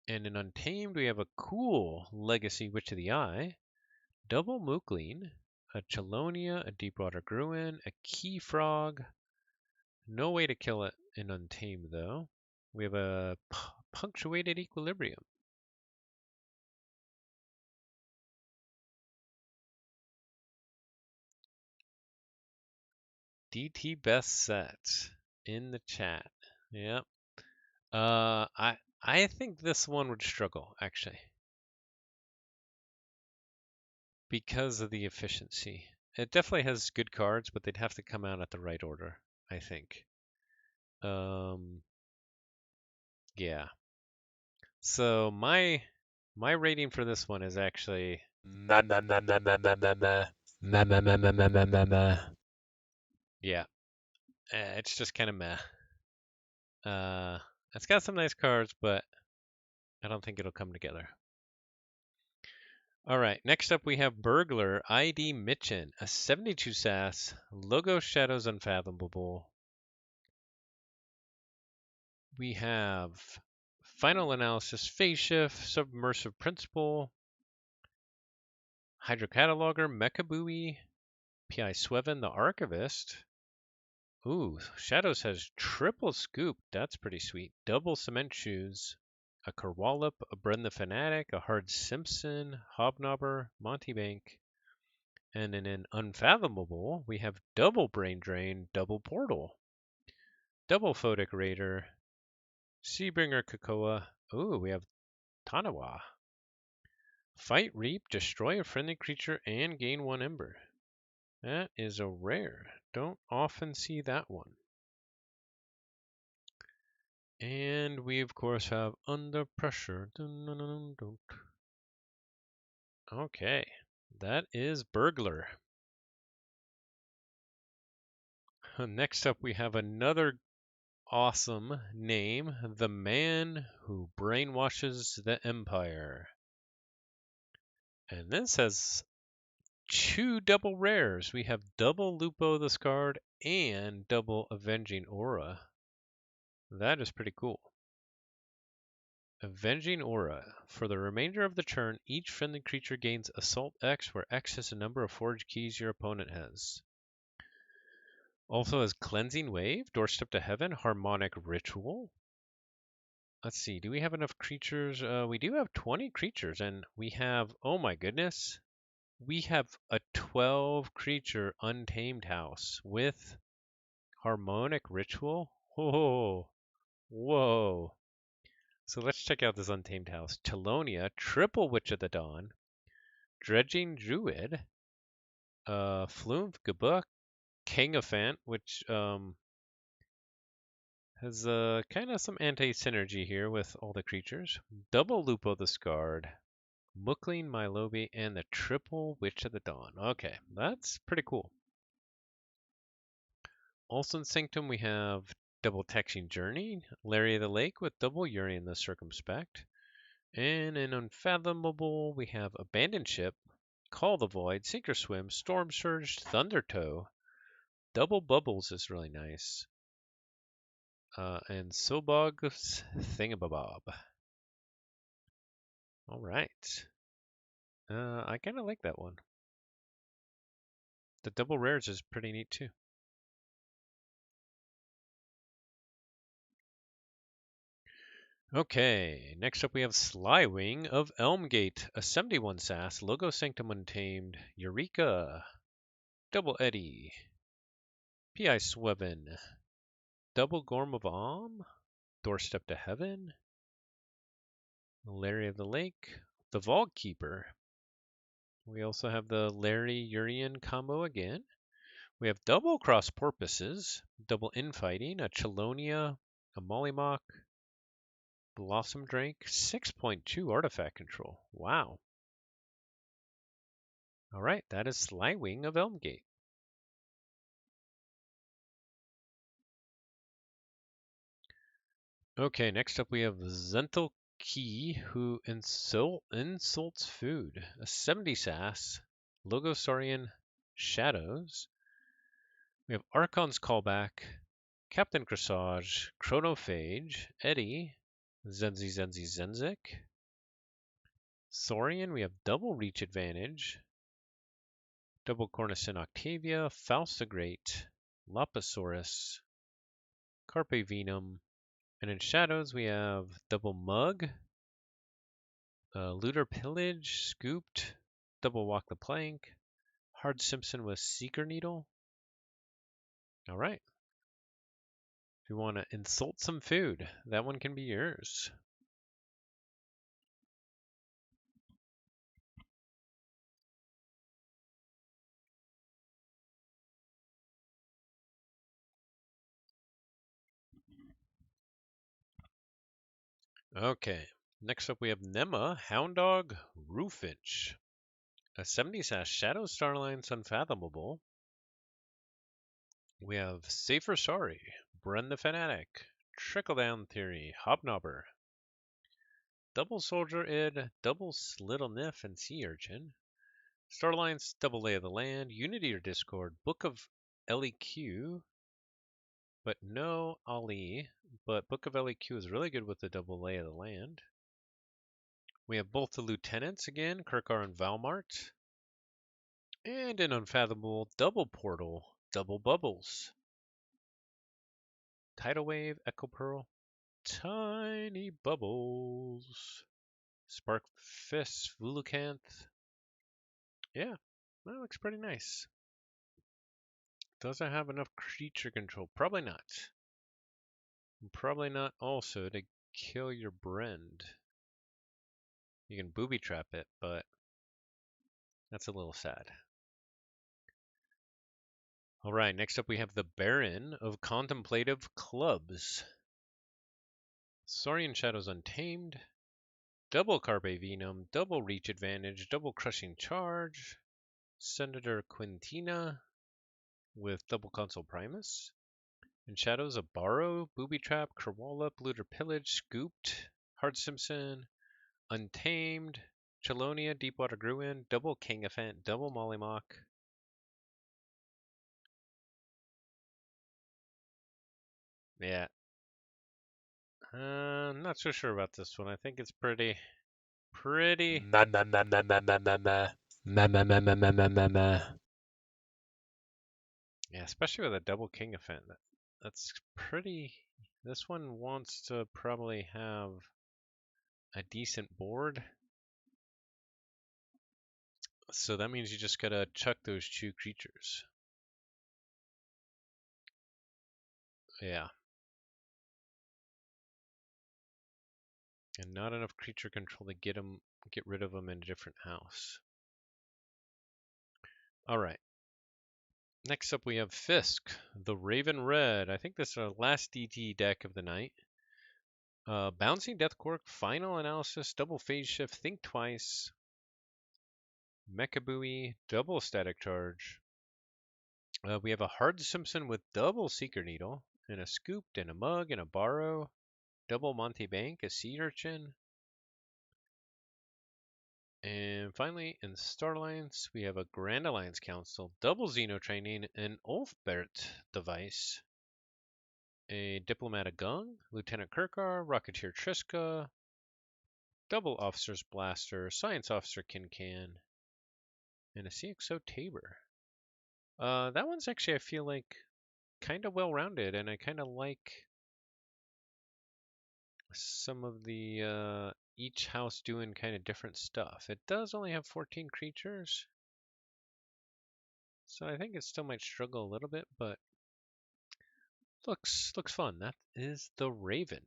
and in Untamed we have a cool Legacy Witch of the Eye, Double Mookleen, a Chelonia, a Deepwater Gruin, a Key Frog. No way to kill it in Untamed though. We have a Punctuated Equilibrium. DT best set in the chat. Yep. I think this one would struggle actually because of the efficiency. It definitely has good cards, but they'd have to come out at the right order, I think. Yeah. So my rating for this one is actually meh, meh, meh, meh, meh, meh, meh, meh. Meh, meh, meh, meh, meh, meh, meh, meh. Yeah. It's just kind of meh. Uh, it's got some nice cards, but I don't think it'll come together. All right, next up we have Burglar ID Mitchin, a 72 SAS, Logo Shadows Unfathomable. We have Final Analysis Phase Shift, Submersive Principle, Hydrocataloger, Mechabooey, PI Sweven, the Archivist. Ooh, Shadows has triple scoop. That's pretty sweet. Double Cement Shoes, a Kerwallop, a Bren the Fanatic, a Hard Simpson, Hobnobber, Monty Bank. And in an Unfathomable, we have double Brain Drain, double Portal, double Photic Raider, Seabringer Kakoa. Ooh, we have Tanawa. Fight Reap, destroy a friendly creature, and gain 1 Ember. That is a rare. Don't often see that one. And we, of course, have Under Pressure. Okay, that is Burglar. Next up, we have another awesome name, The Man Who Brainwashes the Empire. And this has 2 double rares. We have double Lupo the Scarred and double Avenging Aura. That is pretty cool. Avenging Aura. For the remainder of the turn, each friendly creature gains Assault X, where X is the number of forged keys your opponent has. Also has Cleansing Wave, Doorstep to Heaven, Harmonic Ritual. Let's see, do we have enough creatures? We do have 20 creatures, and we have, oh my goodness, we have a 12 creature Untamed house with Harmonic Ritual. Whoa, whoa. So let's check out this Untamed house. Chelonia, Triple Witch of the Dawn, Dredging Druid, Flume Gabuk, King of Fant, which has kind of some anti-synergy here with all the creatures. Double Lupo the Scarred, Mookleen, Milobi, and the Triple Witch of the Dawn. Okay, that's pretty cool. Also in Sanctum, we have double Taxing Journey, Larry of the Lake with double Urian the Circumspect. And in Unfathomable, we have Abandoned Ship, Call the Void, Sink or Swim, Storm Surge, Thundertoe. Double Bubbles is really nice. And Sobog's Thingabob. All right. I kind of like that one. The double rares is pretty neat too. Okay, next up we have Slywing of Elmgate, a 71 SAS, Logo Sanctum Untamed, Eureka, Double Eddie, PI Sweven, Double Gorm of Om, Doorstep to Heaven, Larry of the Lake, the Vault Keeper. We also have the Larry Urian combo again. We have double cross porpoises, double infighting, a Chelonia, a Mollymock, Blossom Drake, 6.2 artifact control. Wow. All right, that is Slywing of Elmgate. Okay, next up we have Zenthal Key, who insults food. A 70 SAS, Logosaurian Shadows. We have Archon's Callback, Captain Corsage, Chronophage, Eddie, Zenzik. Saurian, we have double reach advantage, double Cornicin Octavia, Faust the Great, Loposaurus, Carpe Venum, and in Shadows we have double Mug, Looter Pillage, Scooped, double Walk the Plank, Hard Simpson with Seeker Needle. All right. If you want to insult some food, that one can be yours. Okay. Next up we have Nema, Hound Dog, Rooffinch. A 70 SAS Shadow Starline's Unfathomable. We have Safer Sorry, Bren the Fanatic, Trickle Down Theory, Hobnobber, Double Soldier Id, Double Little Niff and Sea Urchin, Starline's Double Lay of the Land, Unity or Discord, Book of LEQ, but no Ali, but Book of LEQ is really good with the Double Lay of the Land. We have both the Lieutenants again, Kirkar and Valmart, and an Unfathomable Double Portal, Double Bubbles. Tidal Wave, Echo Pearl, Tiny Bubbles, Spark Fist, Vulucanth. Yeah, that looks pretty nice. Does it have enough creature control? Probably not. Probably not also to kill your Brend. You can booby trap it, but that's a little sad. Alright, next up we have the Baron of Contemplative Clubs. Saurian Shadows Untamed, double Carpe Venum, double Reach Advantage, double Crushing Charge, Senator Quintina with double Console Primus. In Shadows, a Borrow, Booby Trap, Kerwallop, Looter Pillage, Scooped, Hard Simpson, Untamed, Chelonia, Deepwater Gruin, double Kangafant, double Mollymock. Yeah. I'm not so sure about this one. I think it's pretty. Meh, meh, meh, meh, meh, meh, meh, meh. Meh, meh, meh, meh, meh, meh, meh, meh. Yeah, especially with a double Kangafant. That's pretty. This one wants to probably have a decent board. So that means you just gotta chuck those two creatures. Yeah. And not enough creature control to get rid of them in a different house. All right. Next up we have Fisk, the Raven Red. I think this is our last DT deck of the night. Bouncing Deathquark, Final Analysis, Double Phase Shift, Think Twice, Mecha Buoy, Double Static Charge. We have a Hard Simpson with double Seeker Needle, and a Scooped, and a Mug, and a Borrow, double Monte Bank, a Sea Urchin. And finally, in Starlines, we have a Grand Alliance Council, double Xeno Training, an Ulfbert device, a Diplomatic Gung, Lieutenant Kirkar, Rocketeer Triska, double Officer's Blaster, Science Officer Kincan, and a CXO Tabor. That one's actually, I feel like, kind of well-rounded, and I kind of like some of the each house doing kind of different stuff. It does only have 14 creatures, so I think it still might struggle a little bit, but looks fun. That is the Raven.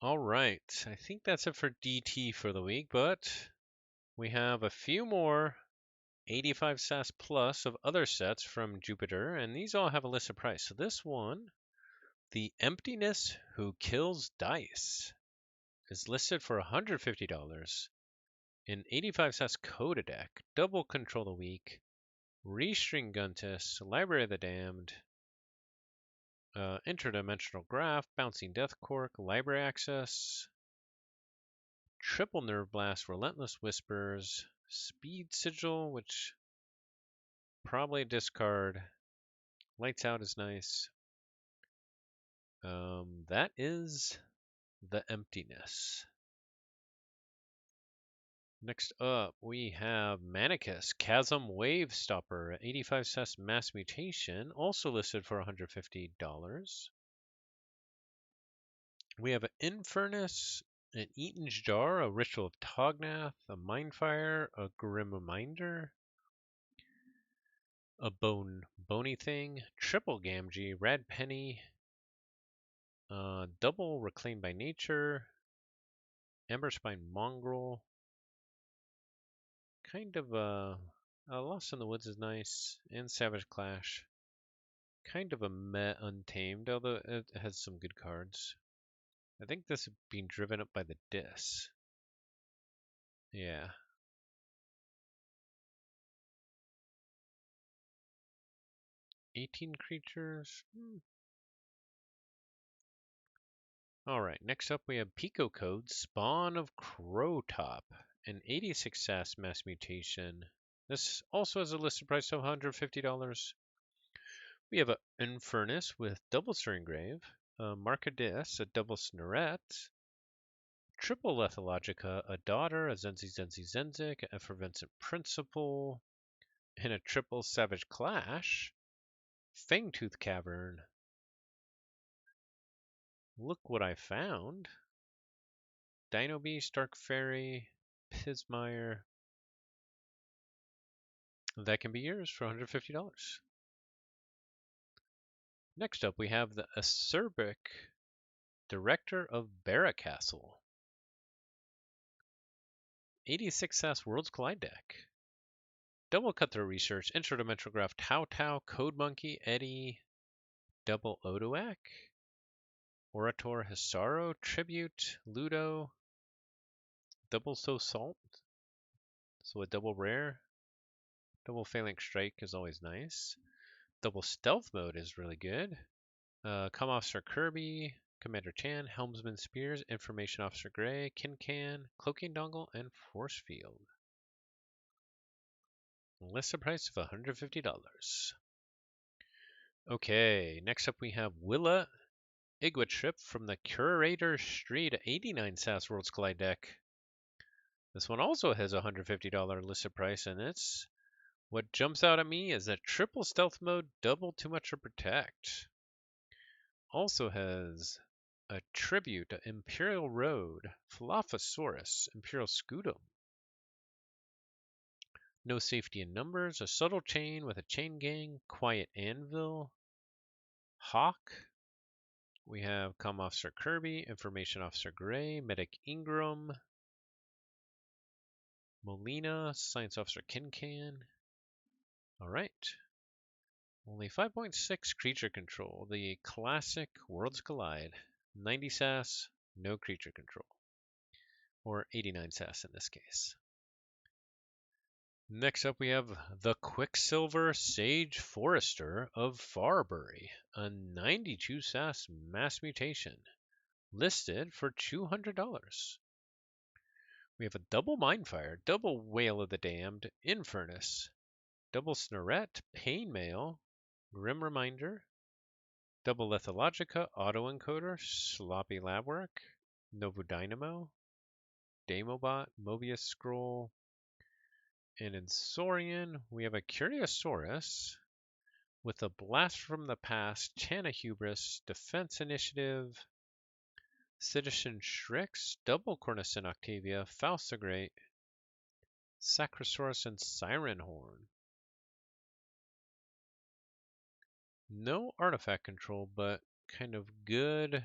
All right, I think that's it for DT for the week, but we have a few more 85 SAS plus of other sets from Jupiter, and these all have a listed price. So this one, the Emptiness Who Kills Dice, is listed for $150. An 85 SAS Coda deck, double Control the Weak, Restring Guntus, Library of the Damned, Interdimensional Graph, Bouncing Death Cork, Library Access, Triple Nerve Blast, Relentless Whispers, Speed Sigil, which probably discard. Lights Out is nice. That is the Emptiness. Next up, we have Manicus, Chasm Wave Stopper, 85 cents Mass Mutation, also listed for $150. We have an Infernus, an Eaton's Jar, a Ritual of Tognath, a Mindfire, a Grim Reminder, a Bony Thing, Triple Gamgee, Rad Penny, double Reclaimed by Nature, Emberspine Mongrel, kind of Lost in the Woods is nice, and Savage Clash. Kind of a meh Untamed, although it has some good cards. I think this is being driven up by the Dis. Yeah. $18 creatures. Alright, next up we have Pico Code, Spawn of Crowtop, an 86 SAS Mass Mutation. This also has a listed price of $150. We have an Infernus with double Stirring Grave, a Marcadis, a double Snarette, triple Lethalogica, a Daughter, a Zenzi, an Effervescent Principle, and a triple Savage Clash, Fangtooth Cavern. Look what I found. Dino Beast, Dark Fairy, Pismire. That can be yours for $150. Next up, we have the Acerbic Director of Barracastle. 86 SAS Worlds Collide deck. Double Cutthroat Research, Interdimensional Graph, Tau, Code Monkey, Eddie, Double Odoak, Orator Hisaro, Tribute, Ludo, Double So Salt, so a double rare. Double Phalanx Strike is always nice. Double Stealth Mode is really good. Com Officer Kirby, Commander Chan, Helmsman Spears, Information Officer Gray, Kincan, Cloaking Dongle, and Force Field. Listed price of $150. Okay, next up we have Willa Iguatrip from the Curator Street 89 SAS Worlds Collide deck. This one also has a $150 listed price, and it's what jumps out at me is that triple stealth mode, double too much to protect. Also has a tribute to Imperial Road, Philophosaurus, Imperial Scutum. No Safety in Numbers, a Subtle Chain with a Chain Gang, Quiet Anvil, Hawk. We have Com Officer Kirby, Information Officer Gray, Medic Ingram, Molina, Science Officer Kincan. Alright. Only 5.6 creature control. The classic Worlds Collide. 90 SAS, no creature control. Or 89 SAS in this case. Next up we have the Quicksilver Sage Forester of Farbury. A 92 SAS Mass Mutation. Listed for $200. We have a double Mindfire, double Whale of the Damned, Infernus, double Snarette, Painmail, Grim Reminder, double Lethalogica, Autoencoder, Sloppy Labwork, Novo Dynamo, Damobot, Mobius Scroll, and in Saurian, we have a Curiosaurus with a Blast from the Past, Chana Hubris, Defense Initiative, Citizen Shrix, double Cornicin Octavia, Faust the Great, Sacrosaurus, and Siren Horn. No artifact control, but kind of good,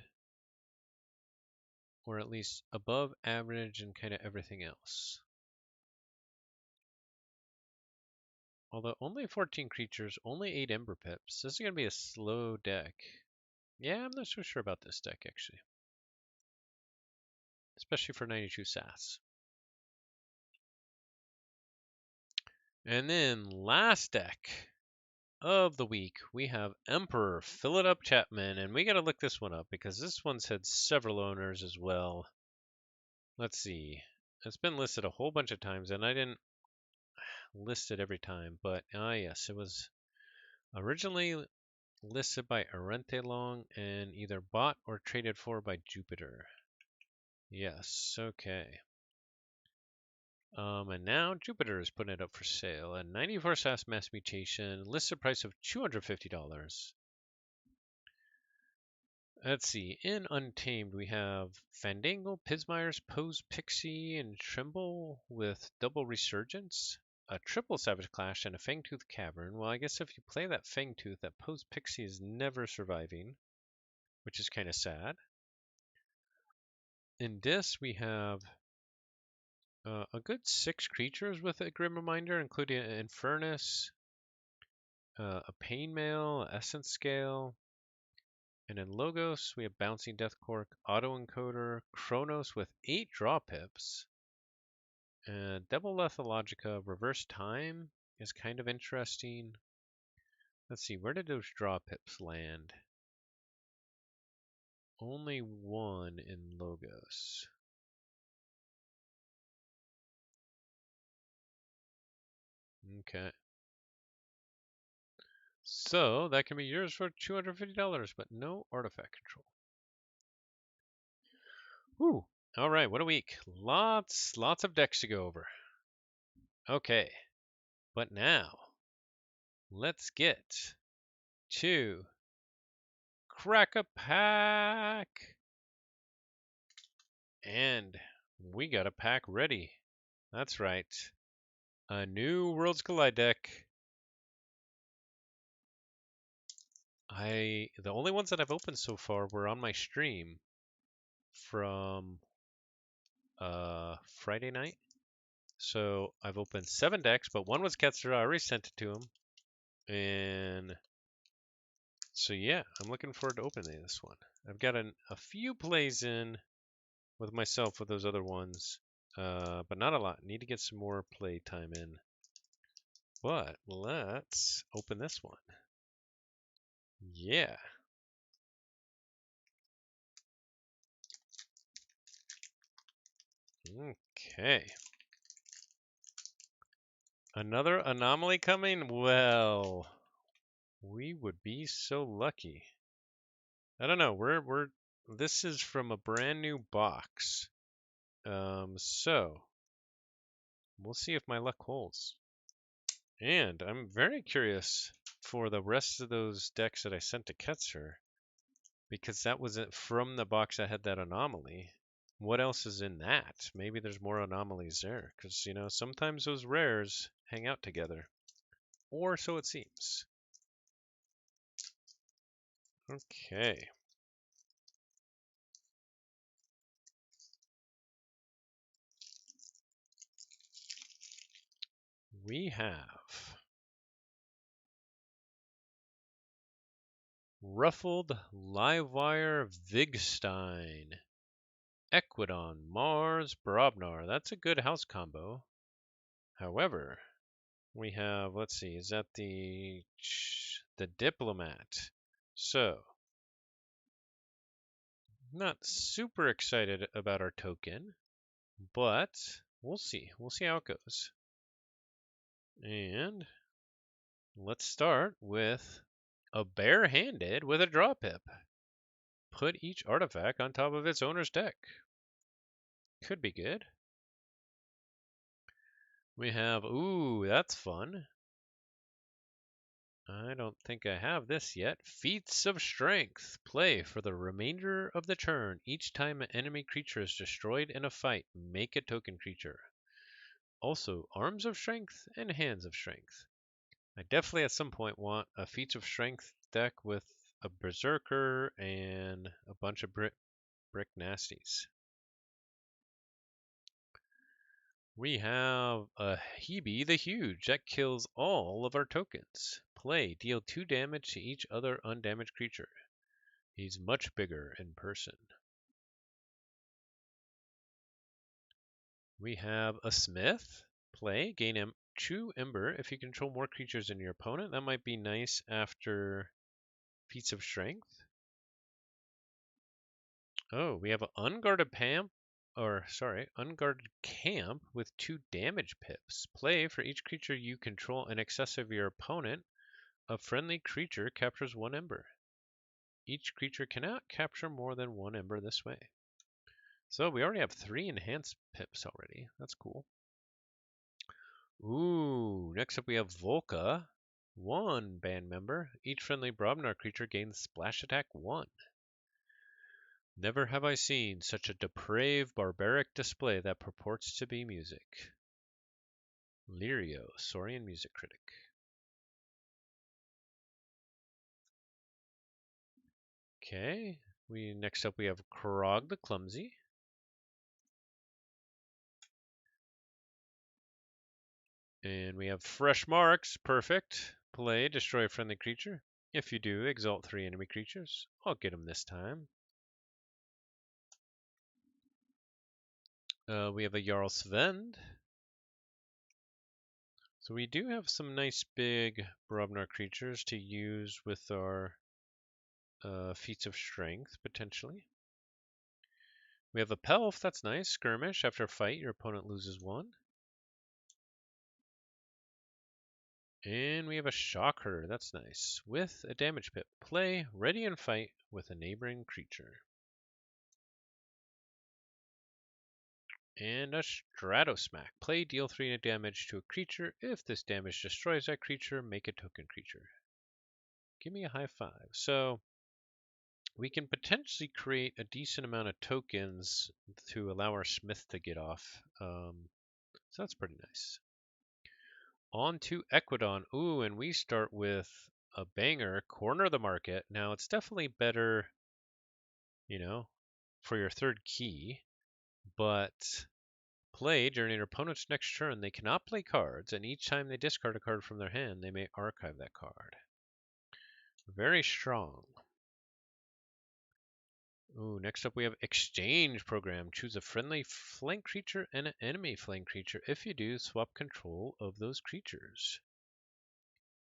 or at least above average in kind of everything else. Although only 14 creatures, only 8 Ember Pips. This is going to be a slow deck. Yeah, I'm not so sure about this deck, actually. Especially for 92 SAS. And then last deck of the week, we have Emperor Fill It Up Chapman. And we got to look this one up because this one's had several owners as well. Let's see. It's been listed a whole bunch of times, and I didn't list it every time. But, yes, it was originally listed by Arente Long and either bought or traded for by Jupiter. Yes, okay. And now Jupiter is putting it up for sale at 94 SAS mass mutation, listed price of $250. Let's see. In Untamed, we have Fandangle, Pismire's Pose Pixie, and Tremble with double Resurgence, a triple Savage Clash, and a Fangtooth Cavern. Well, I guess if you play that Fangtooth, that Pose Pixie is never surviving, which is kind of sad. In this, we have a good 6 creatures with a Grim Reminder, including an Infernus, a Pain Mail, Essence Scale, and in Logos, we have Bouncing Death Cork, Auto Encoder, Chronos with 8 draw pips, and Double Lethalogica, Reverse Time is kind of interesting. Let's see, where did those draw pips land? Only one in Logos. Okay. So that can be yours for $250, but no artifact control. Woo! All right, what a week. Lots of decks to go over. Okay, but now let's get to crack a pack. And we got a pack ready. That's right. A new Worlds Collide deck. The only ones that I've opened so far were on my stream from Friday night. So I've opened 7 decks, but one was Ketzer. I already sent it to him. And so yeah, I'm looking forward to opening this one. I've got a few plays in with myself with those other ones, but not a lot. Need to get some more play time in. But let's open this one. Yeah. Okay. Another anomaly coming? Well, we would be so lucky. I don't know. This is from a brand new box. So we'll see if my luck holds. And I'm very curious for the rest of those decks that I sent to Ketzer, because that was it from the box that had that anomaly. What else is in that? Maybe there's more anomalies there, because, you know, sometimes those rares hang out together. Or so it seems. Okay. We have Ruffled Livewire Vigstein, Equidon, Mars, Brobnar. That's a good house combo. However, we have, let's see, is that the Diplomat? So, not super excited about our token, but we'll see. We'll see how it goes. And let's start with a Barehanded with a draw pip. Put each artifact on top of its owner's deck. Could be good. We have, ooh, that's fun. I don't think I have this yet. Feats of Strength. Play for the remainder of the turn. Each time an enemy creature is destroyed in a fight, make a token creature. Also, Arms of Strength and Hands of Strength. I definitely at some point want a Feats of Strength deck with a Berserker and a bunch of brick nasties. We have a Hebe the Huge that kills all of our tokens. Play, deal 2 damage to each other undamaged creature. He's much bigger in person. We have a Smith. Play, gain 2 Ember if you control more creatures than your opponent. That might be nice after feats of strength. Oh, we have an unguarded unguarded camp with 2 damage pips. Play, for each creature you control in excess of your opponent, a friendly creature captures 1 Ember. Each creature cannot capture more than 1 Ember this way. So we already have 3 enhanced pips already. That's cool. Ooh, next up we have Volca. 1 band member. Each friendly Brobnar creature gains splash attack 1. Never have I seen such a depraved, barbaric display that purports to be music. Lirio, Saurian music critic. Okay, next up we have Krog the Clumsy. And we have Fresh Marks, perfect. Play, destroy a friendly creature. If you do, exalt 3 enemy creatures. I'll get them this time. We have a Jarl Svend. So we do have some nice big Brobnar creatures to use with our feats of strength, potentially. We have a Pelf, that's nice. Skirmish, after a fight, your opponent loses 1. And we have a Shocker, that's nice. With a damage pip. Play, ready and fight with a neighboring creature. And a Stratosmack. Play, deal 3 damage to a creature. If this damage destroys that creature, make a token creature. Give me a high 5. So we can potentially create a decent amount of tokens to allow our Smith to get off. So that's pretty nice. On to Equidon. Ooh, and we start with a banger, Corner the Market. Now, it's definitely better, for your 3rd key, but play during your opponent's next turn, they cannot play cards, and each time they discard a card from their hand, they may archive that card. Very strong. Ooh, next up we have Exchange Program. Choose a friendly flank creature and an enemy flank creature. If you do, swap control of those creatures.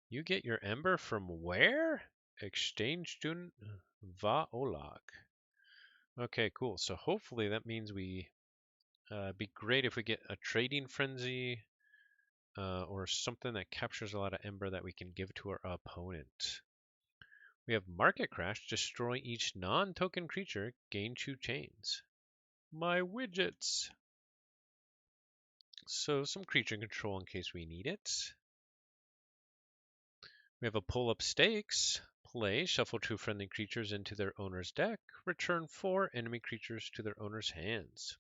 You get your Ember from where? Exchange Student Vaolag. Okay, cool. So hopefully that means be great if we get a Trading Frenzy or something that captures a lot of Ember that we can give to our opponent. We have Market Crash. Destroy each non-token creature. Gain 2 chains. My widgets. So some creature control in case we need it. We have a Pull-Up Stakes. Play, shuffle 2 friendly creatures into their owner's deck. Return 4 enemy creatures to their owner's hands.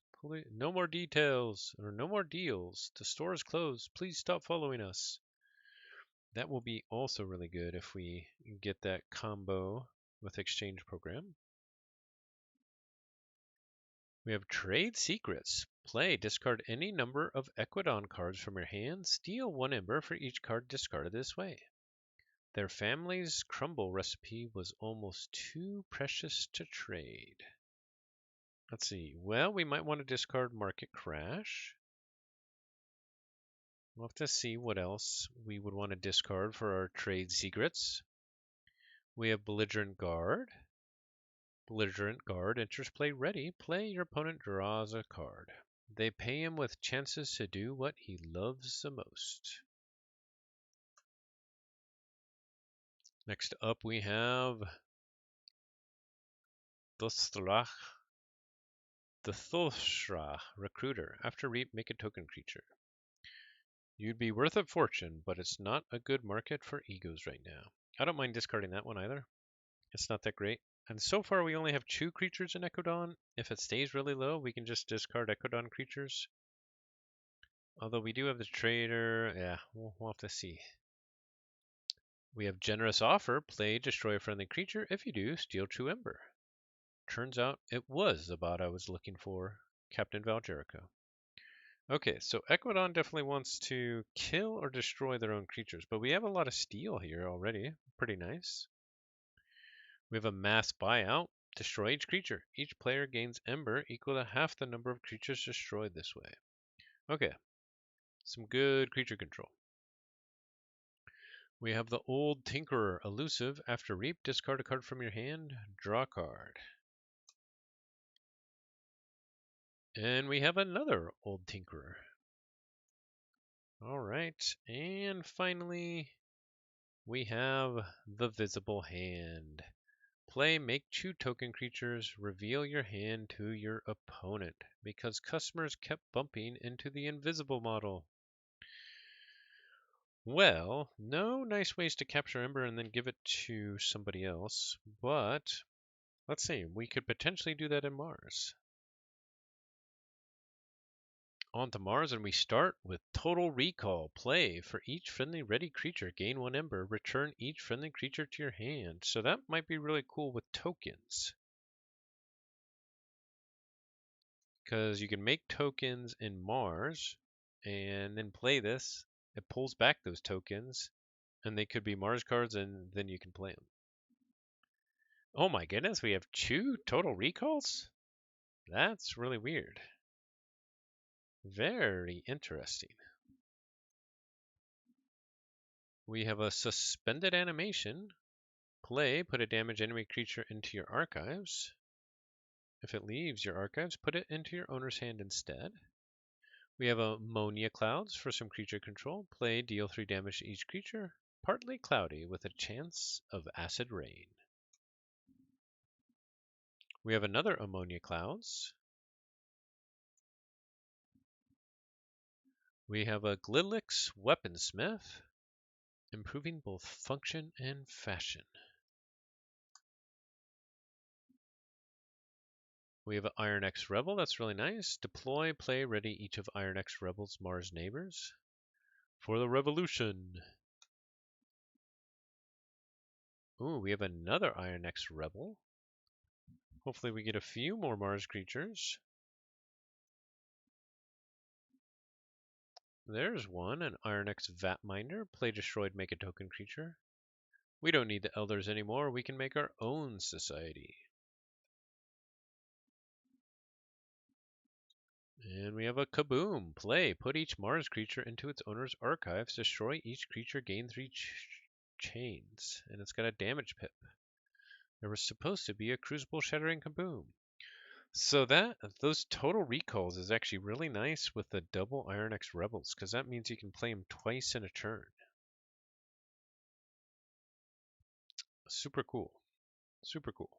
No more details, or no more deals. The store is closed. Please stop following us. That will be also really good if we get that combo with Exchange Program. We have Trade Secrets. Play, discard any number of Equidon cards from your hand. Steal 1 Ember for each card discarded this way. Their family's crumble recipe was almost too precious to trade. Let's see. Well, we might want to discard Market Crash. We'll have to see what else we would want to discard for our trade secrets. We have Belligerent Guard. Belligerent Guard enters play ready. Play, your opponent draws a card. They pay him with chances to do what he loves the most. Next up we have the Thulshrah Recruiter. After reap, make a token creature. You'd be worth a fortune, but it's not a good market for egos right now. I don't mind discarding that one either. It's not that great. And so far we only have 2 creatures in Ecodon. If it stays really low, we can just discard Ecodon creatures. Although we do have the trader. Yeah, we'll have to see. We have Generous Offer. Play, destroy a friendly creature. If you do, steal 2 Ember. Turns out it was the bot I was looking for, Captain Val Jericho. Okay, so Equidon definitely wants to kill or destroy their own creatures, but we have a lot of steel here already. Pretty nice. We have a mass buyout. Destroy each creature. Each player gains Ember equal to half the number of creatures destroyed this way. Okay, some good creature control. We have the Old Tinkerer, elusive. After Reap, discard a card from your hand, draw a card. And we have another Old Tinkerer. Alright, and finally, we have the Visible Hand. Play make 2 token creatures, reveal your hand to your opponent, because customers kept bumping into the invisible model. Well, no nice ways to capture Ember and then give it to somebody else, but let's see, we could potentially do that in Mars. On to Mars, and we start with Total Recall. Play for each friendly ready creature, gain 1 Ember, return each friendly creature to your hand. So that might be really cool with tokens, because you can make tokens in Mars and then play this. It pulls back those tokens, and they could be Mars cards, and then you can play them. Oh my goodness, we have 2 Total Recalls? That's really weird. Very interesting. We have a Suspended Animation. Play, put a damaged enemy creature into your archives. If it leaves your archives, put it into your owner's hand instead. We have Ammonia Clouds for some creature control. Play, deal 3 damage to each creature. Partly cloudy with a chance of acid rain. We have another Ammonia Clouds. We have a Glilix Weaponsmith, improving both function and fashion. We have an Iron X Rebel, that's really nice. Deploy, play, ready each of Iron X Rebel's Mars neighbors for the revolution. Ooh, we have another Iron X Rebel. Hopefully we get a few more Mars creatures. There's one, an Iron X Vatminder. Play destroyed, make a token creature. We don't need the Elders anymore. We can make our own society. And we have a Kaboom. Play, put each Mars creature into its owner's archives. Destroy each creature, gain 3 chains. And it's got a damage pip. There was supposed to be a Crucible Shattering Kaboom. So those Total Recalls is actually really nice with the double Iron X Rebels, because that means you can play them twice in a turn. Super cool. Super cool.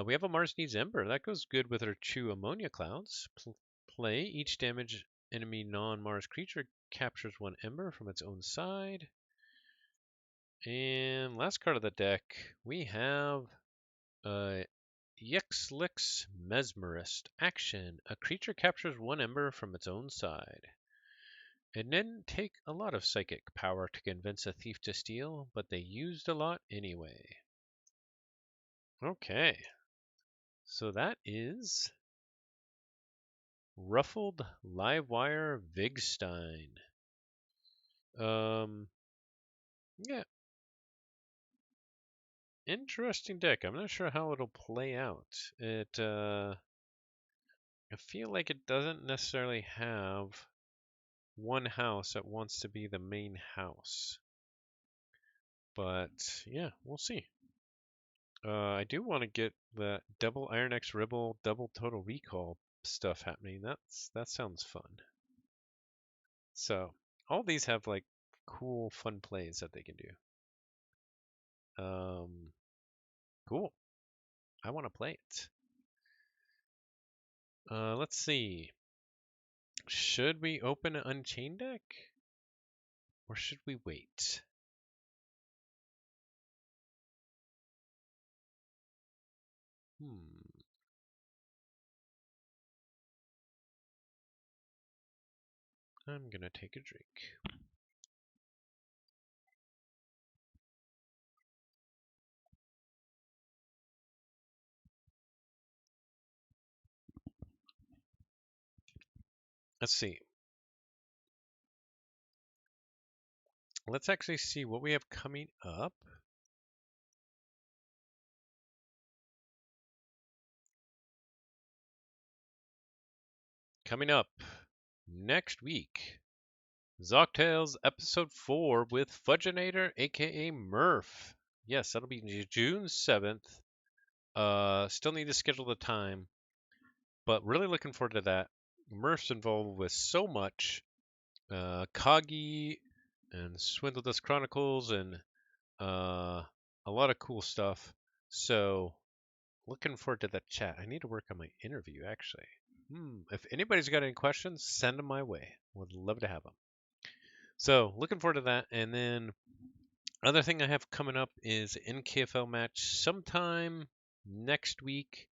We have a Mars Needs Ember. That goes good with our 2 Ammonia Clouds. Play, each damage enemy non-Mars creature captures 1 Ember from its own side. And last card of the deck, we have Yexlix Mesmerist. Action. A creature captures 1 Ember from its own side. It didn't take a lot of psychic power to convince a thief to steal, but they used a lot anyway. Okay. So that is Ruffled Livewire Vigstein. Yeah. Interesting deck. I'm not sure how it'll play out. I feel like it doesn't necessarily have one house that wants to be the main house. But yeah, we'll see. I do want to get the double Iron X Rebel, double Total Recall stuff happening. That sounds fun. So all these have like cool, fun plays that they can do. Cool. I want to play it. Let's see. Should we open an Unchained deck? Or should we wait? I'm gonna take a drink. let's see. Let's actually see what we have coming up. Coming up next week, Zocktails episode 4 with Fudgeinator, aka Murph. Yes, that'll be June 7th. Still need to schedule the time, but really looking forward to that. Murph's involved with so much. Kagi and Swindle Dust Chronicles and a lot of cool stuff. So looking forward to that chat. I need to work on my interview actually. If anybody's got any questions, send them my way. Would love to have them. So looking forward to that. And then other thing I have coming up is NKFL match sometime next week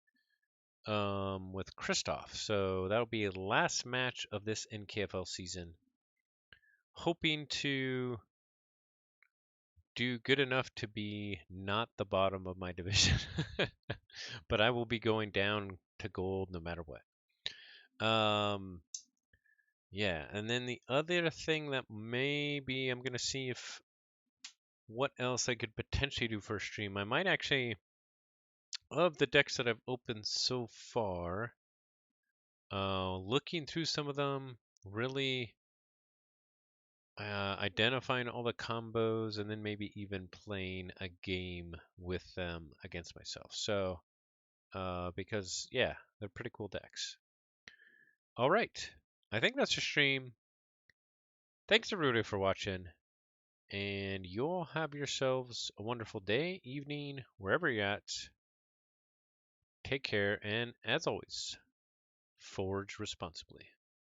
with Christoph. So that'll be the last match of this NKFL season. Hoping to do good enough to be not the bottom of my division, but I will be going down to gold no matter what. Yeah, and then the other thing that maybe I'm gonna see if what else I could potentially do for a stream. I might actually, of the decks that I've opened so far, looking through some of them, really identifying all the combos, and then maybe even playing a game with them against myself. So, because yeah, they're pretty cool decks. All right, I think that's the stream. Thanks everybody for watching, and you'll have yourselves a wonderful day, evening, wherever you're at. Take care, and as always, forge responsibly.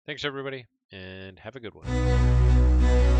Thanks everybody, and have a good one.